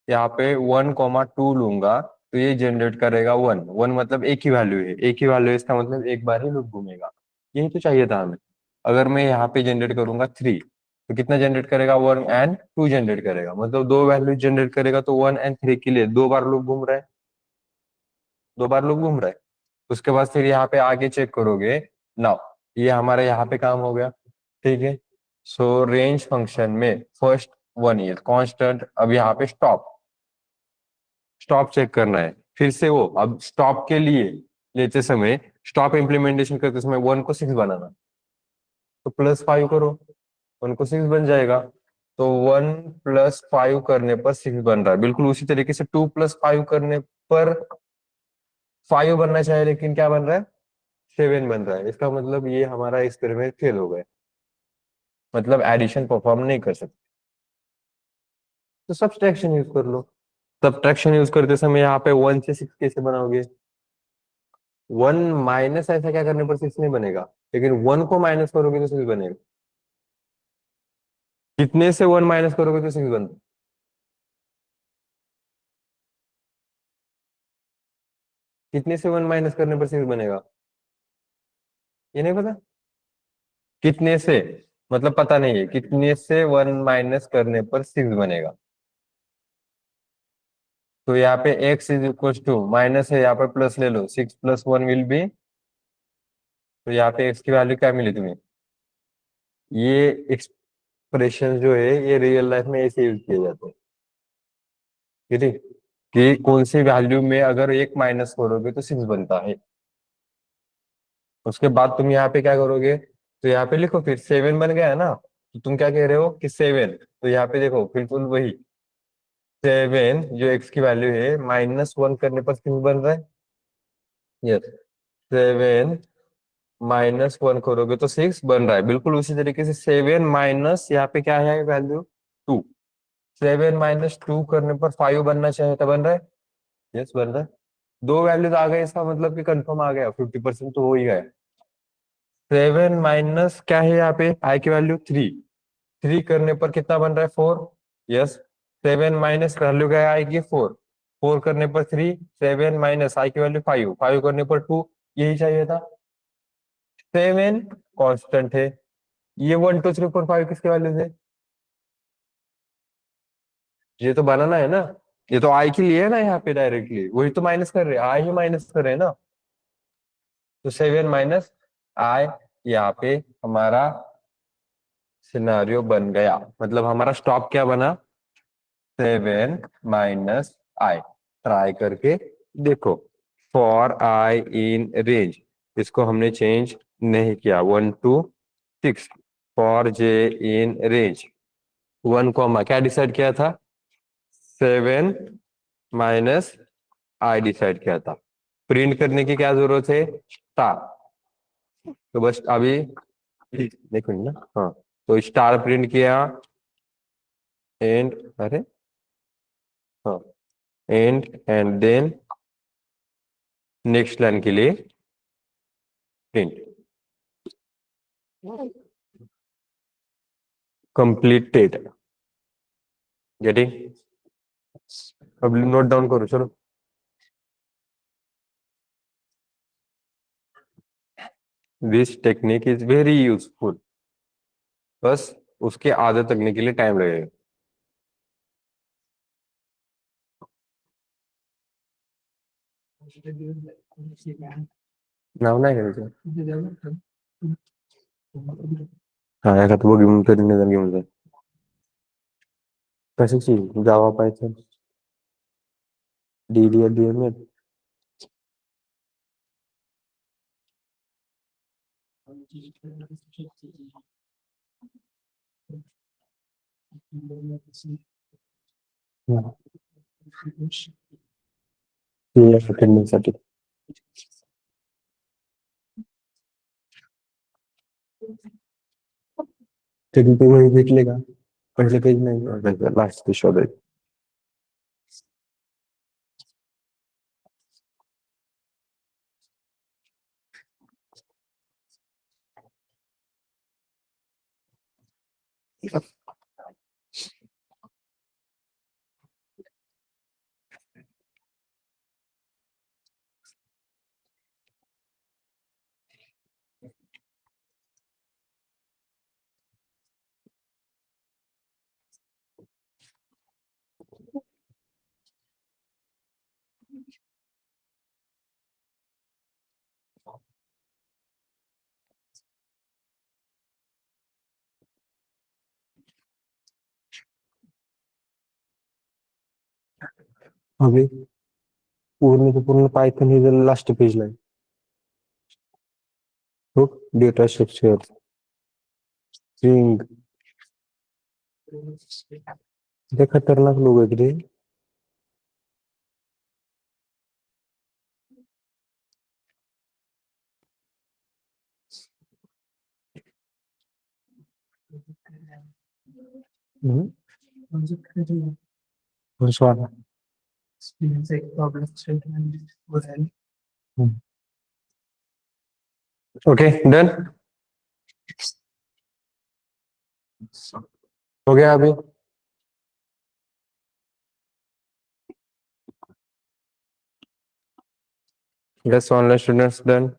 यहाँ पे 1 2 लूंगा तो ये जनरेट करेगा 1 1, मतलब एक ही वैल्यू है, एक ही वैल्यू है, इसका मतलब एक बार ही लूप घूमेगा। यही तो चाहिए था हमें। अगर मैं यहाँ पे जनरेट करूंगा 3, तो कितना जनरेट करेगा, 1 and 2 जनरेट करेगा, मतलब दो वैल्यू जनरेट करेगा। तो 1 and 3 के लिए दो बार लूप घूम रहा है, दो बार लूप घूम रहा है। उसके बाद फिर यहाँ पे आगे चेक करोगे नाउ, ये हमारा यहाँ पे काम हो गया। ठीक है। सो रेंज फंक्शन में फर्स्ट 1 ये कांस्टेंट, अब यहाँ पे स्टॉप, स्टॉप चेक करना है। फिर से वो, अब स्टॉप के लिए लेते समय, स्टॉप इम्प्लीमेंटेशन करते समय 1 को 6 बनाना, तो +5 करो, 1 को 6 बन जाएगा। तो 1 + 5 करने पर 6 बन रहा है। बिल्कुल उसी तरीके से 2 + 5 करने पर 5 बनना चाहिए, लेकिन क्या बन रहा है, 7 बन रहा है। इसका मतलब ये हमारा एक्सपेरिमेंट फेल हो गया, मतलब एडिशन परफॉर्म नहीं कर सकते। तो सब्ट्रैक्शन यूज कर लो। सब्ट्रैक्शन यूज करते समय यहाँ पे 1 से 6 कैसे बनाओगे, 1 माइनस ऐसा क्या करने पर 6 नहीं बनेगा, लेकिन 1 को माइनस करोगे तो 6 बनेगा। कितने से 1 माइनस करोगे तो 6 बनता है? कितने से 1 माइनस करने पर 6 बनेगा, ये नहीं पता। कितने से, मतलब पता नहीं है, कितने से 1 माइनस करने पर 6 बनेगा। तो यहाँ पे x = माइनस है, यहाँ पर प्लस ले लो, 6 + 1 विल बी। तो यहाँ पे x की वैल्यू क्या मिली तुम्हें, ये एक्सप्रेशन जो है ये रियल लाइफ में ऐसे यूज किए जाते हैं। ठीक है, कि कौन सी वैल्यू में अगर एक माइनस करोगे तो 6 बनता है। उसके बाद तुम यहाँ पे क्या करोगे, तो यहाँ पे लिखो, फिर 7 बन गया है ना, तो तुम क्या कह रहे हो कि 7, तो यहाँ पे देखो बिल्कुल वही 7, जो x की वैल्यू है, -1 करने पर 6 बन रहा है। यस, 7 -1 करोगे तो 6 बन रहा है। बिल्कुल उसी तरीके से 7 माइनस यहाँ पे क्या है वैल्यू, 2, 7 - 2 करने पर 5 बनना चाहिए था, बन रहा है। यस, बन रहा है। दो वैल्यूज आ गए, इसका मतलब कि कंफर्म आ गया, 50% तो हो ही गया। 7 माइनस क्या है यहाँ पे, आई की वैल्यू 3, 3 करने पर कितना बन रहा है, 4। यस, 7 माइनस वैल्यू क्या आएगी, 4, 4 करने पर 3, 7 माइनस आई की वैल्यू 5, 5 करने पर 2, यही चाहिए था। 7 कांस्टेंट है। ये 1 2 3 4 5 किसके वैल्यू है, ये तो बनाना है ना। ये तो आई के लिए है ना, यहाँ पे डायरेक्टली वही तो माइनस कर रहे हैं, आई ही माइनस कर रहे हैं ना। तो 7 - I, यहाँ पे हमारा सिनारियो बन गया, मतलब हमारा स्टॉप क्या बना, 7 - I। ट्राई करके देखो। फॉर आई इन रेंज, इसको हमने चेंज नहीं किया, 1 to 6। For J in range 1, क्या डिसाइड किया था, 7 - I डिसाइड किया था। प्रिंट करने की क्या जरूरत है, स्टार। तो बस अभी देखो ना, हाँ, तो स्टार प्रिंट किया एंड, अरे हाँ, एंड देन नेक्स्ट लाइन के लिए प्रिंट कंप्लीटेड। गेटिंग? अब नोट डाउन करो चलो। This technique is very useful, बस उसके आदत लगने के लिए टाइम लगेगा। नाव नाही करायचं. हा एखादं बघ घेऊन तरी निदान घेऊन जाईल. कशाची? जावा पायथन DDL. साठी तरी ते वही भेटले का? पहिले पेज नाही, लास्ट पेज शोधायचं. अबे पूर्ण पायथन हे लास्ट पेजला आहे. हो, डेटा स्ट्रक्चर स्ट्रिंग ते खतरनाक लोक आहेत रे. स्वाना ओके डन हो गया अभी. Yes online students done.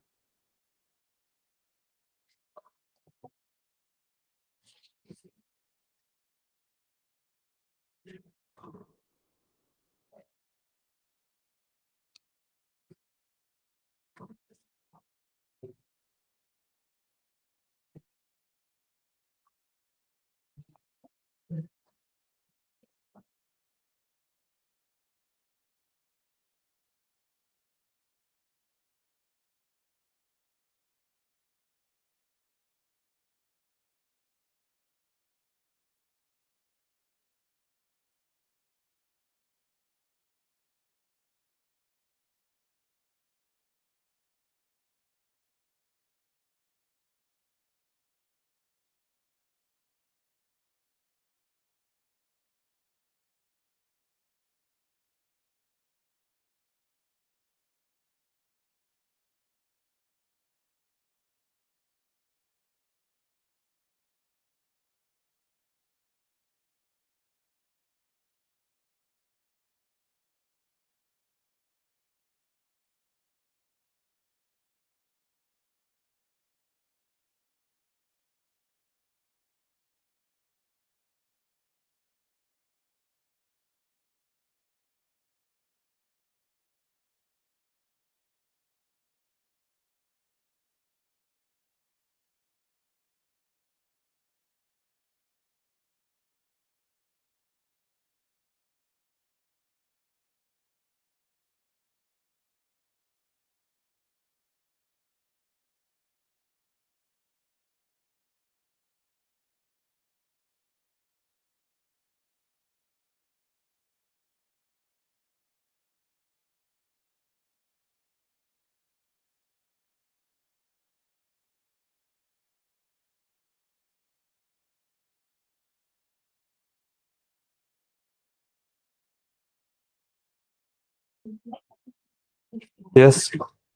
Yes.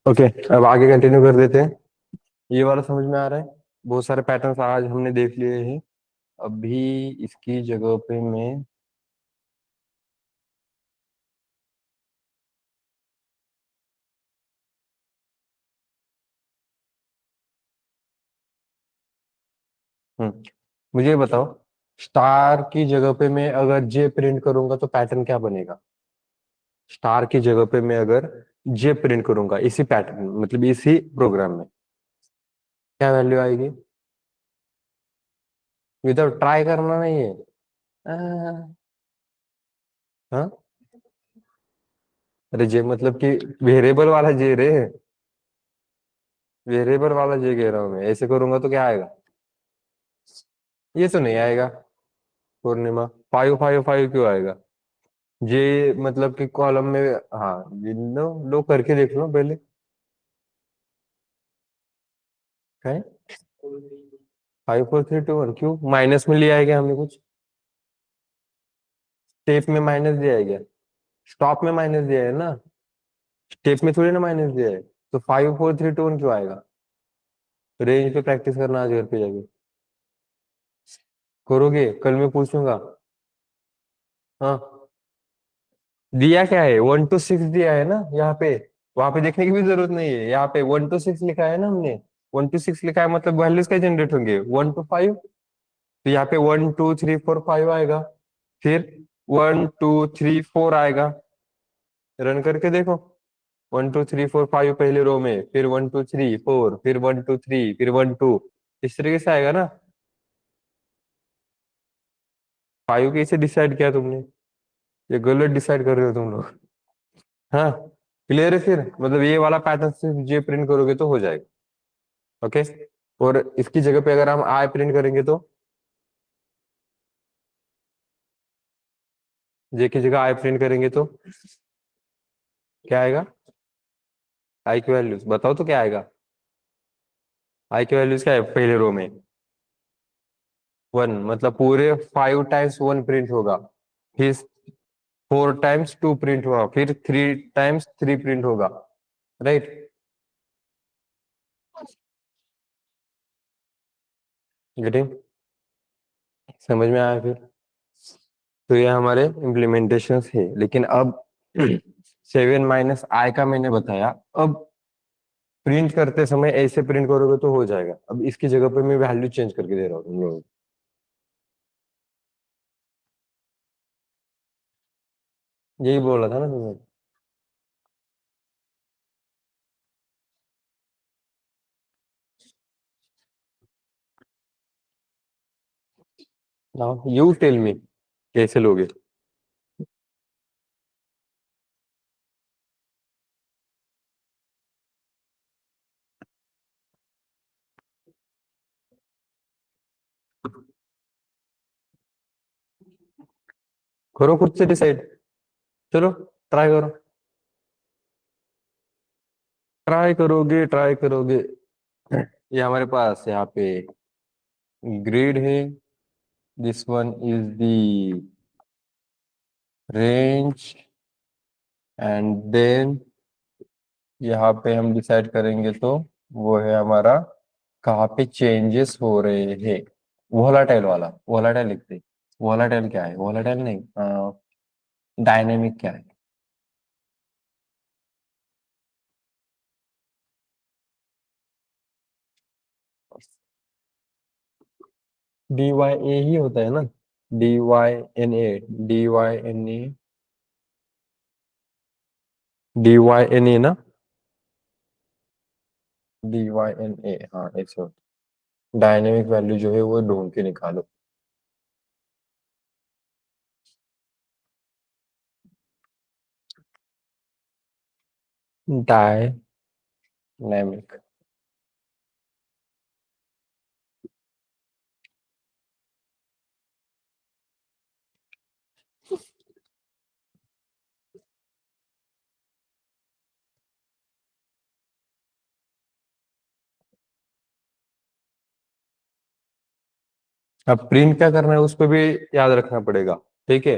Okay, अब आगे कंटिन्यू कर देते हैं। ये वाला समझ में आ रहा है? बहुत सारे पैटर्न्स आज हमने देख लिए हैं। अभी इसकी जगह पे मैं मुझे ये बताओ, स्टार की जगह पे मैं अगर जे प्रिंट करूंगा तो पैटर्न क्या बनेगा? स्टार की जगह पे मैं अगर जे प्रिंट करूंगा इसी पैटर्न मतलब इसी प्रोग्राम में, क्या वैल्यू आएगी? विदाउट ट्राई करना नहीं है। हाँ, अरे जे मतलब कि वेरिएबल वाला जे रे, वेरिएबल वाला जे कह रहा हूँ मैं। ऐसे करूंगा तो क्या आएगा? ये तो नहीं आएगा पूर्णिमा। 5 5 5 क्यों आएगा? जे मतलब कि कॉलम में, हाँ, लो लो करके देख लो पहले। है 5 4 3 2 1, क्यों माइनस में लिया है क्या हमने कुछ? स्टेप में माइनस दिया है क्या? स्टॉप में माइनस दिया है ना, स्टेप में थोड़ी ना माइनस दिया है। तो 5 4 3 2 1 क्यों आएगा? रेंज पे प्रैक्टिस करना आज घर पे जाके। करोगे? कल मैं पूछूंगा। हाँ, दिया क्या है? 1 to 6 दिया है ना यहाँ पे। वहां पे देखने की भी जरूरत नहीं है, यहाँ पे 1 to 6 लिखा है ना हमने। 1 to 6 लिखा है मतलब वैल्यूज क्या जनरेट होंगे? 1 to 5। तो यहाँ पे 1 2 3 4 5 आएगा। फिर 1 2 3 4 आएगा। रन करके देखो। 1 2 3 4 5 पहले रो में, फिर 1 2 3 4, फिर 1 2 3, फिर 1 2। इस तरीके से आएगा ना। 5 कैसे डिसाइड किया तुमने? ये गलत डिसाइड कर रहे हो तुम लोग। हाँ, क्लियर है फिर? मतलब ये वाला पैटर्न सिर्फ जे प्रिंट करोगे तो हो जाएगा। ओके। और इसकी जगह पे अगर हम आई प्रिंट करेंगे तो, जे की जगह आई प्रिंट करेंगे तो क्या आएगा? आई की वैल्यूज बताओ तो क्या आएगा? आई की वैल्यूज क्या है पहले रो में? 1, मतलब पूरे 5 टाइम्स 1 प्रिंट होगा। फिर 4 टाइम्स 2 प्रिंट होगा, फिर 3 टाइम्स 3 प्रिंट होगा। राइट? गेटिंग? समझ में आया फिर? तो ये हमारे इम्प्लीमेंटेशन है, लेकिन अब 7 - i का मैंने बताया। अब प्रिंट करते समय ऐसे प्रिंट करोगे तो हो जाएगा। अब इसकी जगह पे मैं वैल्यू चेंज करके दे रहा हूँ तुम लोगों को। यही बोल रहा था ना तुम्हें। नाउ यू टेल मी, कैसे लोगे? करो खुद से डिसाइड। चलो, ट्राई करो। ट्राई करोगे, ट्राई करोगे। ये हमारे पास यहाँ पे ग्रिड है। This one is the range. And then यहाँ पे हम डिसाइड करेंगे तो वो है हमारा कहाँ पे चेंजेस हो रहे हैं। वोलाटाइल वाला, वोलाटाइल लिखते हैं। वोलाटाइल क्या है? वोलाटाइल नहीं, डायनेमिक क्या है? DYA ही होता है ना? DYNA, DYNA ना? DYNA, हाँ ऐसे होता है। डायनेमिक वैल्यू जो है वो ढूंढ के निकालो। डायनेमिक। अब प्रिंट क्या करना है उस पर भी याद रखना पड़ेगा। ठीक है,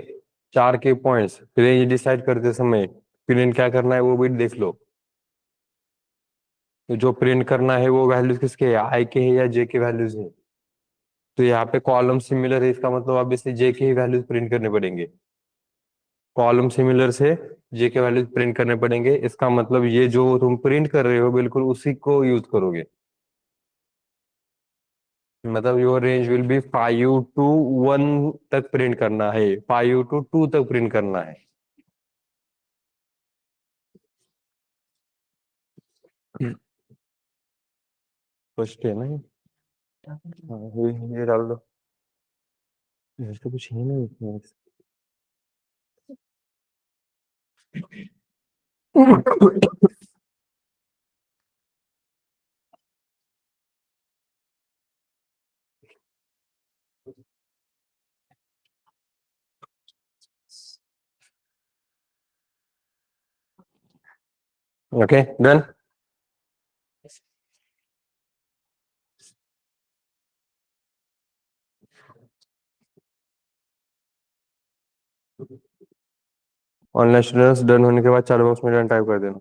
चार के पॉइंट्स रेंज डिसाइड करते समय प्रिंट क्या करना है वो भी देख लो। तो जो प्रिंट करना है वो वैल्यूज किसके है, आई के है या जे के वैल्यूज है। तो यहाँ पे कॉलम सिमिलर है, इसका मतलब ऑब्वियसली जे के ही वैल्यूज प्रिंट करने पड़ेंगे। कॉलम सिमिलर से जे के वैल्यूज प्रिंट करने पड़ेंगे, इसका मतलब ये जो तुम प्रिंट कर रहे हो बिल्कुल उसी को यूज करोगे। मतलब your range will be 5 to 1 तक प्रिंट करना है, 5 to 2 तक प्रिंट करना है। फर्स्ट है ना ये? हाँ, ये डाल दो। तो कुछ है नहीं इसमें। Okay done. Online students done होने के बाद चार बॉक्स में डन टाइप कर देना।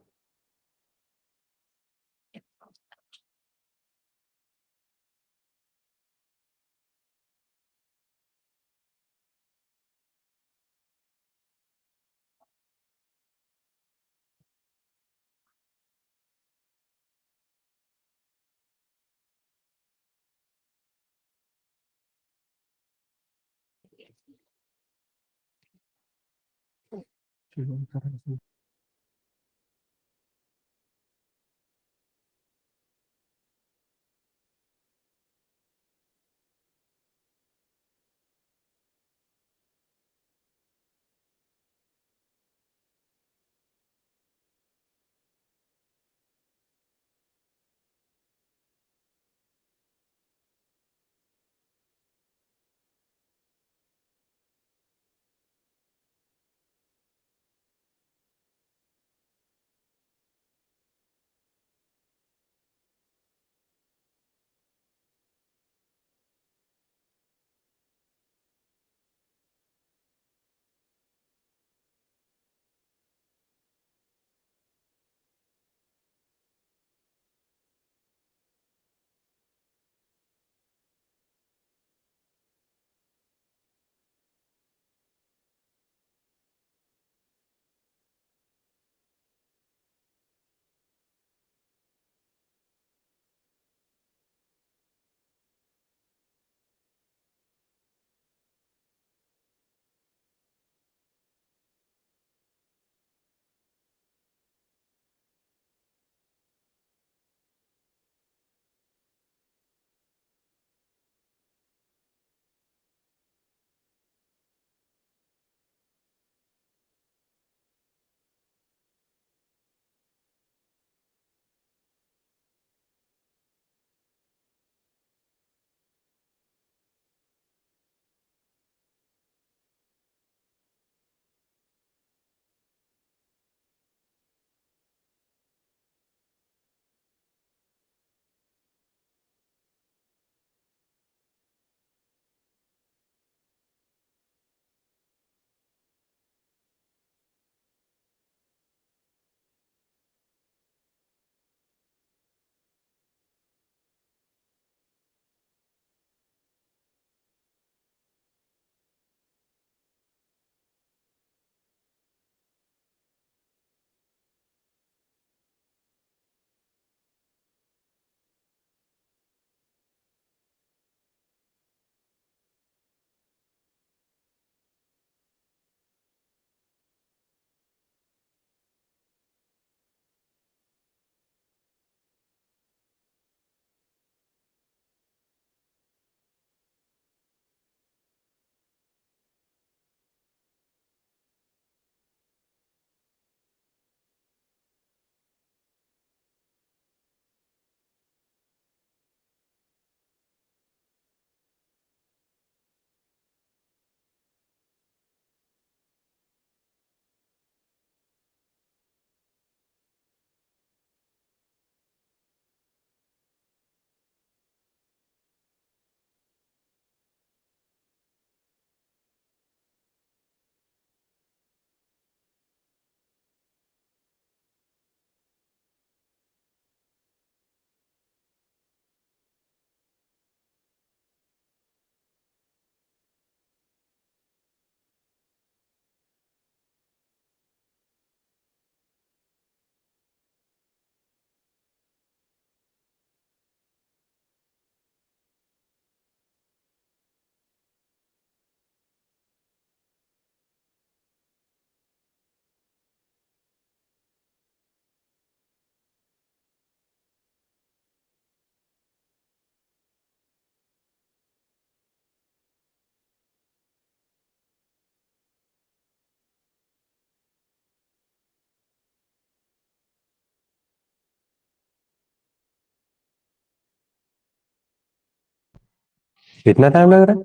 कितना टाइम लग रहा है?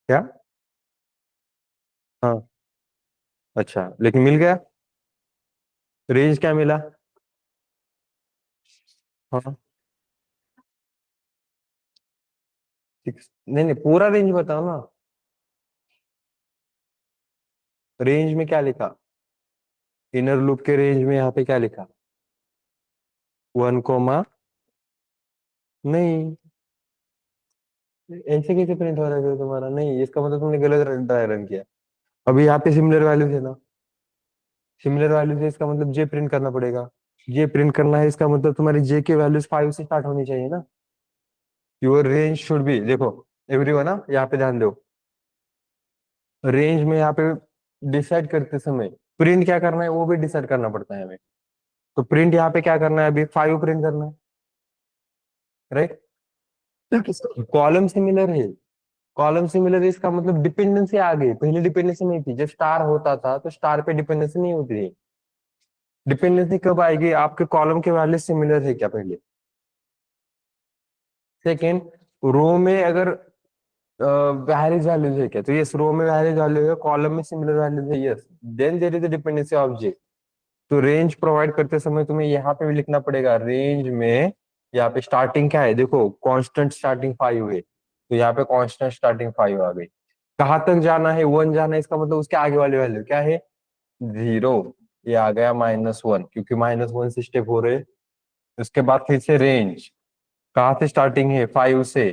क्या? हाँ। अच्छा, लेकिन मिल गया? रेंज क्या मिला? हाँ। नहीं नहीं, पूरा रेंज बताओ ना। रेंज में क्या लिखा? इनर लूप के रेंज में यहाँ पे क्या लिखा? 1, नहीं, ऐसे कैसे प्रिंट हो रहा है तुम्हारा? नहीं, इसका मतलब तुमने गलत ड्राई रन किया। अभी यहाँ पे सिमिलर वैल्यूज है ना, सिमिलर वैल्यूज है, इसका मतलब जे प्रिंट करना पड़ेगा। जे प्रिंट करना है, इसका मतलब तुम्हारी जे के वैल्यूज 5 से स्टार्ट होनी चाहिए ना। योर रेंज शुड बी, देखो एवरीवन ना, यहाँ पे ध्यान दो। रेंज में यहाँ पे डिसाइड करते समय प्रिंट क्या करना है वो भी डिसाइड करना पड़ता है हमें। तो प्रिंट यहाँ पे क्या करना है, अभी 5 प्रिंट करना है, राइट। कॉलम सिमिलर है, कॉलम सिमिलर है, इसका मतलब डिपेंडेंसी आ गई। पहले डिपेंडेंसी नहीं थी, जब स्टार होता था तो स्टार पे डिपेंडेंसी नहीं होती थी। डिपेंडेंसी कब आएगी? आपके कॉलम के वैल्यू सिमिलर है क्या, पहले। सेकेंड, रो में अगर वैलिड वैल्यूज है क्या, तो यस, रो में वैलिड वैल्यू है, कॉलम में सिमिलर वैल्यूज है, yes, then there is a dependency object. तो रेंज प्रोवाइड करते समय तुम्हें यहाँ पे भी लिखना पड़ेगा, रेंज में यहाँ पे स्टार्टिंग क्या है, देखो कांस्टेंट स्टार्टिंग 5 है, तो यहाँ पे कांस्टेंट स्टार्टिंग 5 आ गई। कहाँ तक जाना है? 1 जाना है, इसका मतलब उसके आगे वाली वैल्यू क्या है? 0। ये आ गया -1, क्योंकि -1 से स्टेप हो रहे। उसके बाद फिर से रेंज, कहाँ से स्टार्टिंग है? 5 से।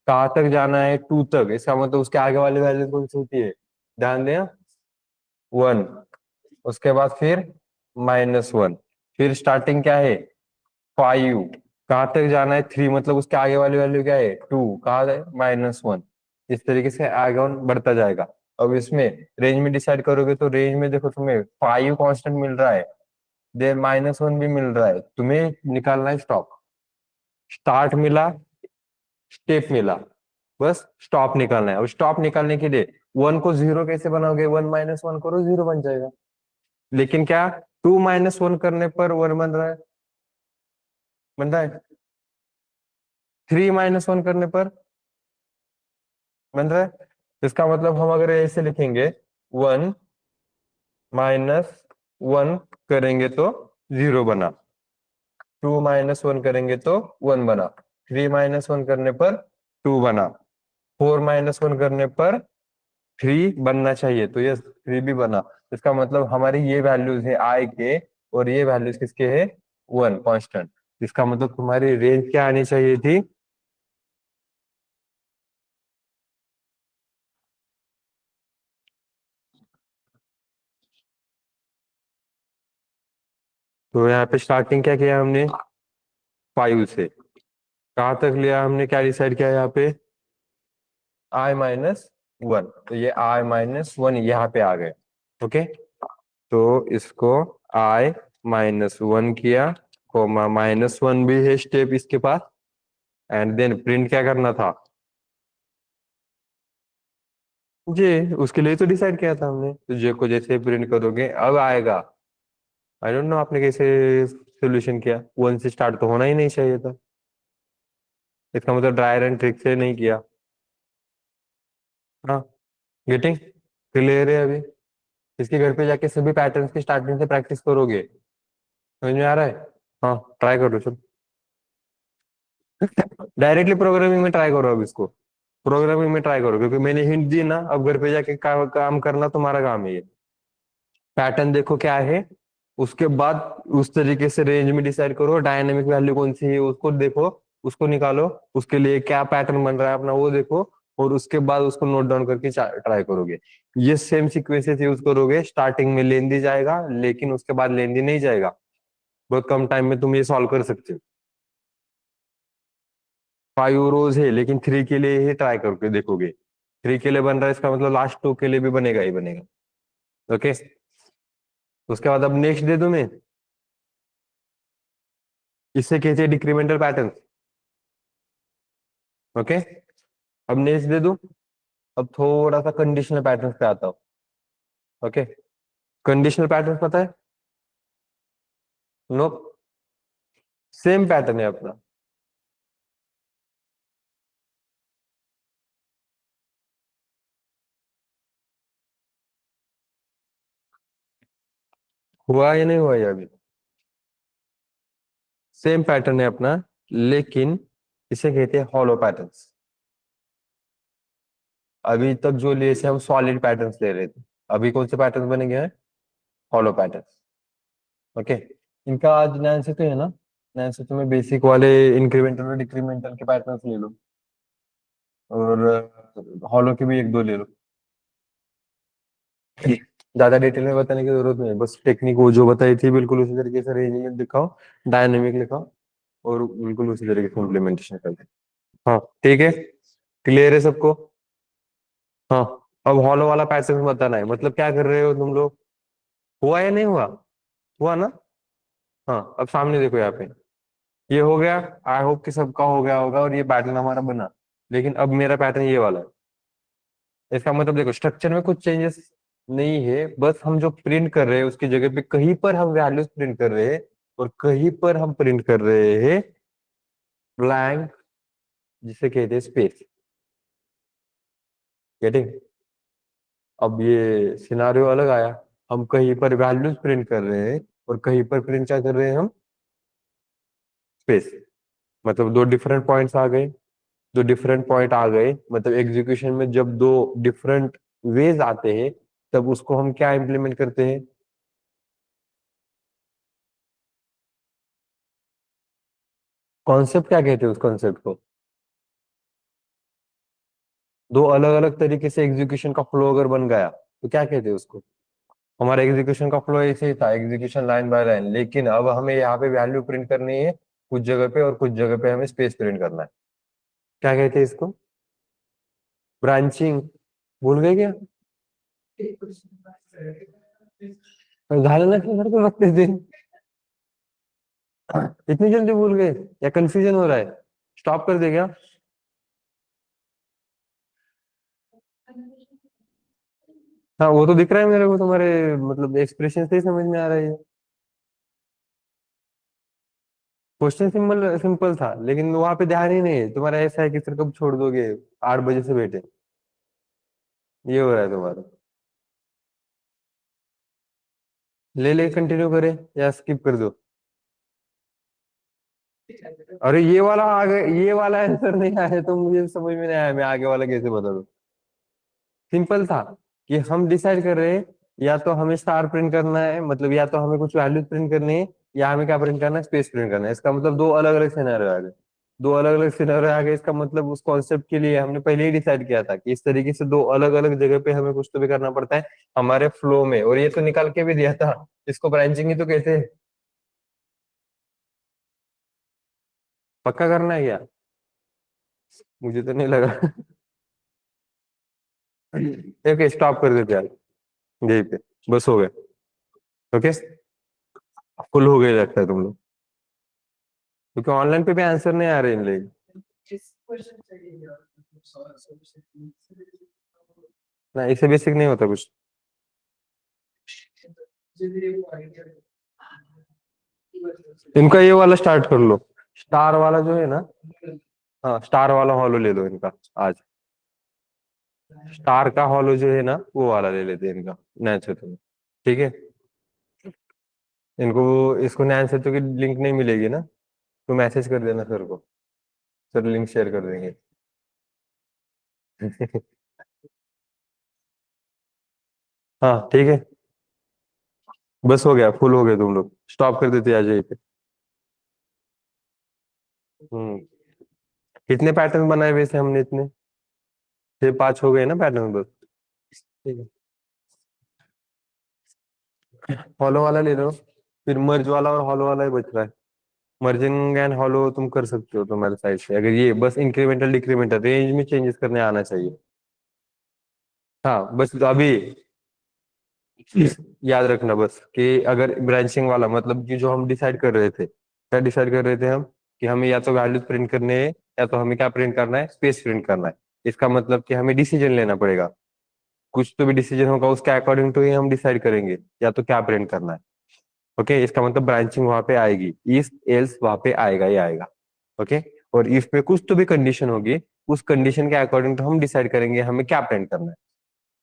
कहाँ तक जाना है? 2 तक, इसका मतलब उसके आगे वाली वैल्यू कौन सी होती है? ध्यान देना, 1। उसके बाद फिर -1, फिर स्टार्टिंग क्या है? 5। कहाँ तक जाना है? 3, मतलब उसके आगे वाली वैल्यू क्या है? 2। कहाँ है? -1। इस तरीके से आगे on बढ़ता जाएगा। अब इसमें रेंज में डिसाइड करोगे तो रेंज में देखो, तुम्हें 5 कांस्टेंट मिल रहा है, देन -1 भी मिल रहा है, तुम्हें निकालना है स्टॉप। स्टार्ट मिला, स्टेप मिला, बस स्टॉप निकालना है। और स्टॉप निकालने के लिए 1 को 0 कैसे बनाओगे? 1 -1 करो, 0 बन जाएगा। लेकिन क्या, 2 -1 करने पर 1 बन रहा है, बन रहा है। 3 -1 करने पर बन रहा है। इसका मतलब हम अगर ऐसे लिखेंगे, 1 -1 करेंगे तो 0 बना, 2 -1 करेंगे तो 1 बना, 3 -1 करने पर 2 बना, 4 -1 करने पर 3 बनना चाहिए, तो ये 3 भी बना। इसका मतलब हमारी ये वैल्यूज है आई के, और ये वैल्यूज किसके है? 1 कांस्टेंट। इसका मतलब तुम्हारी रेंज क्या आनी चाहिए थी? तो यहाँ पे स्टार्टिंग क्या किया हमने? 5 से। कहाँ तक लिया हमने, क्या डिसाइड किया यहाँ पे? I-1, तो ये I-1 यहाँ पे आ गए। ओके, तो इसको I-1 किया, कोमा -1 भी है स्टेप इसके पास, एंड देन प्रिंट क्या करना था? जे, उसके लिए तो डिसाइड किया था हमने, तो जे को जैसे प्रिंट करोगे अब आएगा। आई डोंट नो आपने कैसे सोल्यूशन किया, 1 से स्टार्ट तो होना ही नहीं चाहिए था। इसका मतलब ड्राई रन ट्रिक से नहीं किया। हाँ, गेटिंग क्लियर है अभी? इसके घर पे जाके सभी पैटर्न्स की स्टार्टिंग से प्रैक्टिस करोगे, समझ में आ रहा है? हाँ, ट्राई करो चलो। डायरेक्टली प्रोग्रामिंग में ट्राई करो, अब इसको प्रोग्रामिंग में ट्राई करो, क्योंकि मैंने हिंट दी ना, अब घर पे जाके काम करना तुम्हारा काम है ये। पैटर्न देखो क्या है, उसके बाद उस तरीके से रेंज में डिसाइड करो, डायनेमिक वैल्यू कौन सी है उसको देखो, उसको निकालो, उसके लिए क्या पैटर्न बन रहा है अपना वो देखो, और उसके बाद उसको नोट डाउन करके ट्राई करोगे। ये सेम सीक्वेंसेस यूज करोगे, स्टार्टिंग में लेंदी जाएगा, लेकिन उसके बाद लेंदी नहीं जाएगा। बहुत कम टाइम में तुम ये सॉल्व कर सकते हो। 5 रोज है, लेकिन 3 के लिए ही ट्राई करके देखोगे। 3 के लिए बन रहा है, इसका मतलब लास्ट 2 के लिए भी बनेगा ही बनेगा। ओके, उसके बाद अब नेक्स्ट दे दूं मैं, इससे कहते हैं डिक्रीमेंटल पैटर्न। ओके, अब नेक्स्ट दे दूं। अब थोड़ा सा कंडीशनल पैटर्न पे आता हूँ। ओके, कंडीशनल पैटर्न पता है? नो, सेम पैटर्न है अपना। हुआ या नहीं हुआ ये अभी? सेम पैटर्न है अपना, लेकिन इसे कहते हैं हॉलो पैटर्न्स। अभी तक जो लिए थे हम सॉलिड पैटर्न्स ले रहे थे, अभी कौन से पैटर्न बने गए हैं? Hollow patterns. ओके। इनका आज नैन से तो है ना, नैन से तुम्हें बेसिक वाले इंक्रीमेंटल और डिक्रीमेंटल के पैटर्न्स ले लो, और हॉलो के भी एक दो ले लो। ज्यादा डिटेल में बताने की जरूरत नहीं है, बस टेक्निक वो जो बताई थी बिल्कुल उसी तरीके से अरेंजमेंट दिखाओ, डायनेमिक लिखाओ, और बिल्कुल उसी तरीके से इम्प्लीमेंटेशन कर दे। हाँ ठीक है, क्लियर है सबको? हाँ। अब हॉलो वाला पैटर्न बताना है, मतलब क्या कर रहे हो तुम लोग? हुआ या नहीं हुआ? हुआ ना? हाँ, अब सामने देखो यहाँ पे, ये हो गया। आई होप कि सबका हो गया होगा और ये पैटर्न हमारा बना। लेकिन अब मेरा पैटर्न ये वाला है। इसका मतलब देखो, स्ट्रक्चर में कुछ चेंजेस नहीं है, बस हम जो प्रिंट कर रहे हैं उसकी जगह पे कहीं पर हम वैल्यूज प्रिंट कर रहे हैं, और कहीं पर हम प्रिंट कर रहे हैं ब्लैंक, जिसे कहते हैं स्पेस। गेटिंग? अब ये सिनारियो अलग आया, हम कहीं पर वैल्यूज प्रिंट कर रहे हैं और कहीं पर प्रिंट क्या कर रहे हैं हम? स्पेस। मतलब दो डिफरेंट पॉइंट्स आ गए। दो डिफरेंट पॉइंट आ गए, मतलब एग्जीक्यूशन में जब दो डिफरेंट वेज आते हैं, तब उसको हम क्या इंप्लीमेंट करते हैं? कॉन्सेप्ट क्या कहते हैं उस कॉन्सेप्ट को? दो अलग अलग तरीके से एग्जीक्यूशन का फ्लो अगर बन गया तो क्या कहते हैं उसको? हमारा एग्जीक्यूशन का फ्लो ऐसे ही था, एग्जीक्यूशन लाइन बाय लाइन, लेकिन अब हमें यहाँ पे वैल्यू प्रिंट करनी है कुछ जगह पे, और कुछ जगह पे हमें स्पेस प्रिंट करना है। क्या कहते हैं इसको? ब्रांचिंग। भूल गए क्या? झालं ना सर को लगते दिन, इतनी जल्दी भूल गए या कंफ्यूजन हो रहा है? स्टॉप कर दे क्या? हाँ वो तो दिख रहा है मेरे को, तुम्हारे मतलब एक्सप्रेशन से ही समझ में आ रहा है। क्वेश्चन सिंपल सिंपल था, लेकिन वहां पे ध्यान ही नहीं है तुम्हारा, ऐसा है कि सर कब छोड़ दोगे, 8 बजे से बैठे, ये हो रहा है तुम्हारा। ले ले कंटिन्यू करे या स्किप कर दो? अरे ये वाला आगे, ये वाला आंसर नहीं आया तो मुझे समझ में नहीं आया, मैं आगे वाला कैसे बता दूं? सिंपल था कि हम डिसाइड कर रहे हैं, या तो हमें स्टार प्रिंट करना है, मतलब या तो हमें कुछ वैल्यू प्रिंट करनी है, या हमें क्या प्रिंट करना है? स्पेस प्रिंट करना है। इसका मतलब दो अलग अलग सिनेरियो आ गए। दो अलग अलग सिनेरियो आ गए, इसका मतलब उस कॉन्सेप्ट के लिए हमने पहले ही डिसाइड किया था कि इस तरीके से दो अलग अलग जगह पे हमें कुछ तो भी करना पड़ता है हमारे फ्लो में, और ये तो निकाल के भी दिया था। इसको ब्रांचिंग ही तो कहते हैं। पक्का करना है क्या? मुझे तो नहीं लगा। ओके, स्टॉप कर देते यार, यहीं पे बस हो गया। ओके, फुल हो गए लगता है तुम लोग, क्योंकि ऑनलाइन पे भी आंसर नहीं आ रहे इन लोग। ना, इससे बेसिक नहीं होता कुछ। इनका ये वाला स्टार्ट कर लो, स्टार वाला जो है ना। हाँ, स्टार वाला हॉलो ले लो इनका आज। स्टार का हॉलो जो है ना, वो वाला ले लेते हैं इनका, नैन से तुम्हें। ठीक है। इनको, इसको नैन से तो की लिंक नहीं मिलेगी ना, तो मैसेज कर देना सर को, सर लिंक शेयर कर देंगे। हाँ ठीक है, बस हो गया, फुल हो गए तुम लोग, स्टॉप कर देते आज यहीं पे। हम्म। कितने पैटर्न बनाए वैसे हमने इतने? 6 5 हो गए ना पैटर्न बस। ठीक है, हॉलो वाला ले लो, फिर मर्ज वाला और हॉलो वाला ही बच रहा है। मर्जिंग एंड हॉलो तुम कर सकते हो तुम्हारे साइड से, अगर ये बस इंक्रीमेंटल डिक्रीमेंटल रेंज में चेंजेस करने आना चाहिए। हाँ बस तो अभी याद रखना बस कि अगर ब्रांचिंग वाला, मतलब कि जो हम डिसाइड कर रहे थे, क्या डिसाइड कर रहे थे हम? कि हमें या तो वैल्यूज प्रिंट करने हैं, या तो हमें क्या प्रिंट करना है? स्पेस प्रिंट करना है। इसका मतलब कि हमें डिसीजन लेना पड़ेगा, कुछ तो भी डिसीजन होगा, उसके अकॉर्डिंग टू ही हम डिसाइड करेंगे या तो क्या प्रिंट करना है। ओके, इसका मतलब ब्रांचिंग वहां पे आएगी, इफ एल्स वहां पे आएगा ही आएगा। ओके। और इफ में कुछ तो भी कंडीशन होगी, उस कंडीशन के अकॉर्डिंग तो हम डिसाइड करेंगे हमें क्या प्रिंट करना है।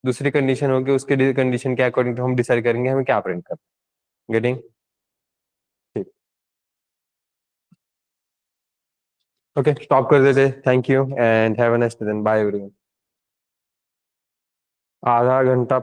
दूसरी कंडीशन होगी, उसके कंडीशन के अकॉर्डिंग तो हम डिसाइड करेंगे हमें क्या प्रिंट करना गेटिंग? ठीक, ओके स्टॉप कर देते। Thank you and have a nice day, bye everyone. आधा घंटा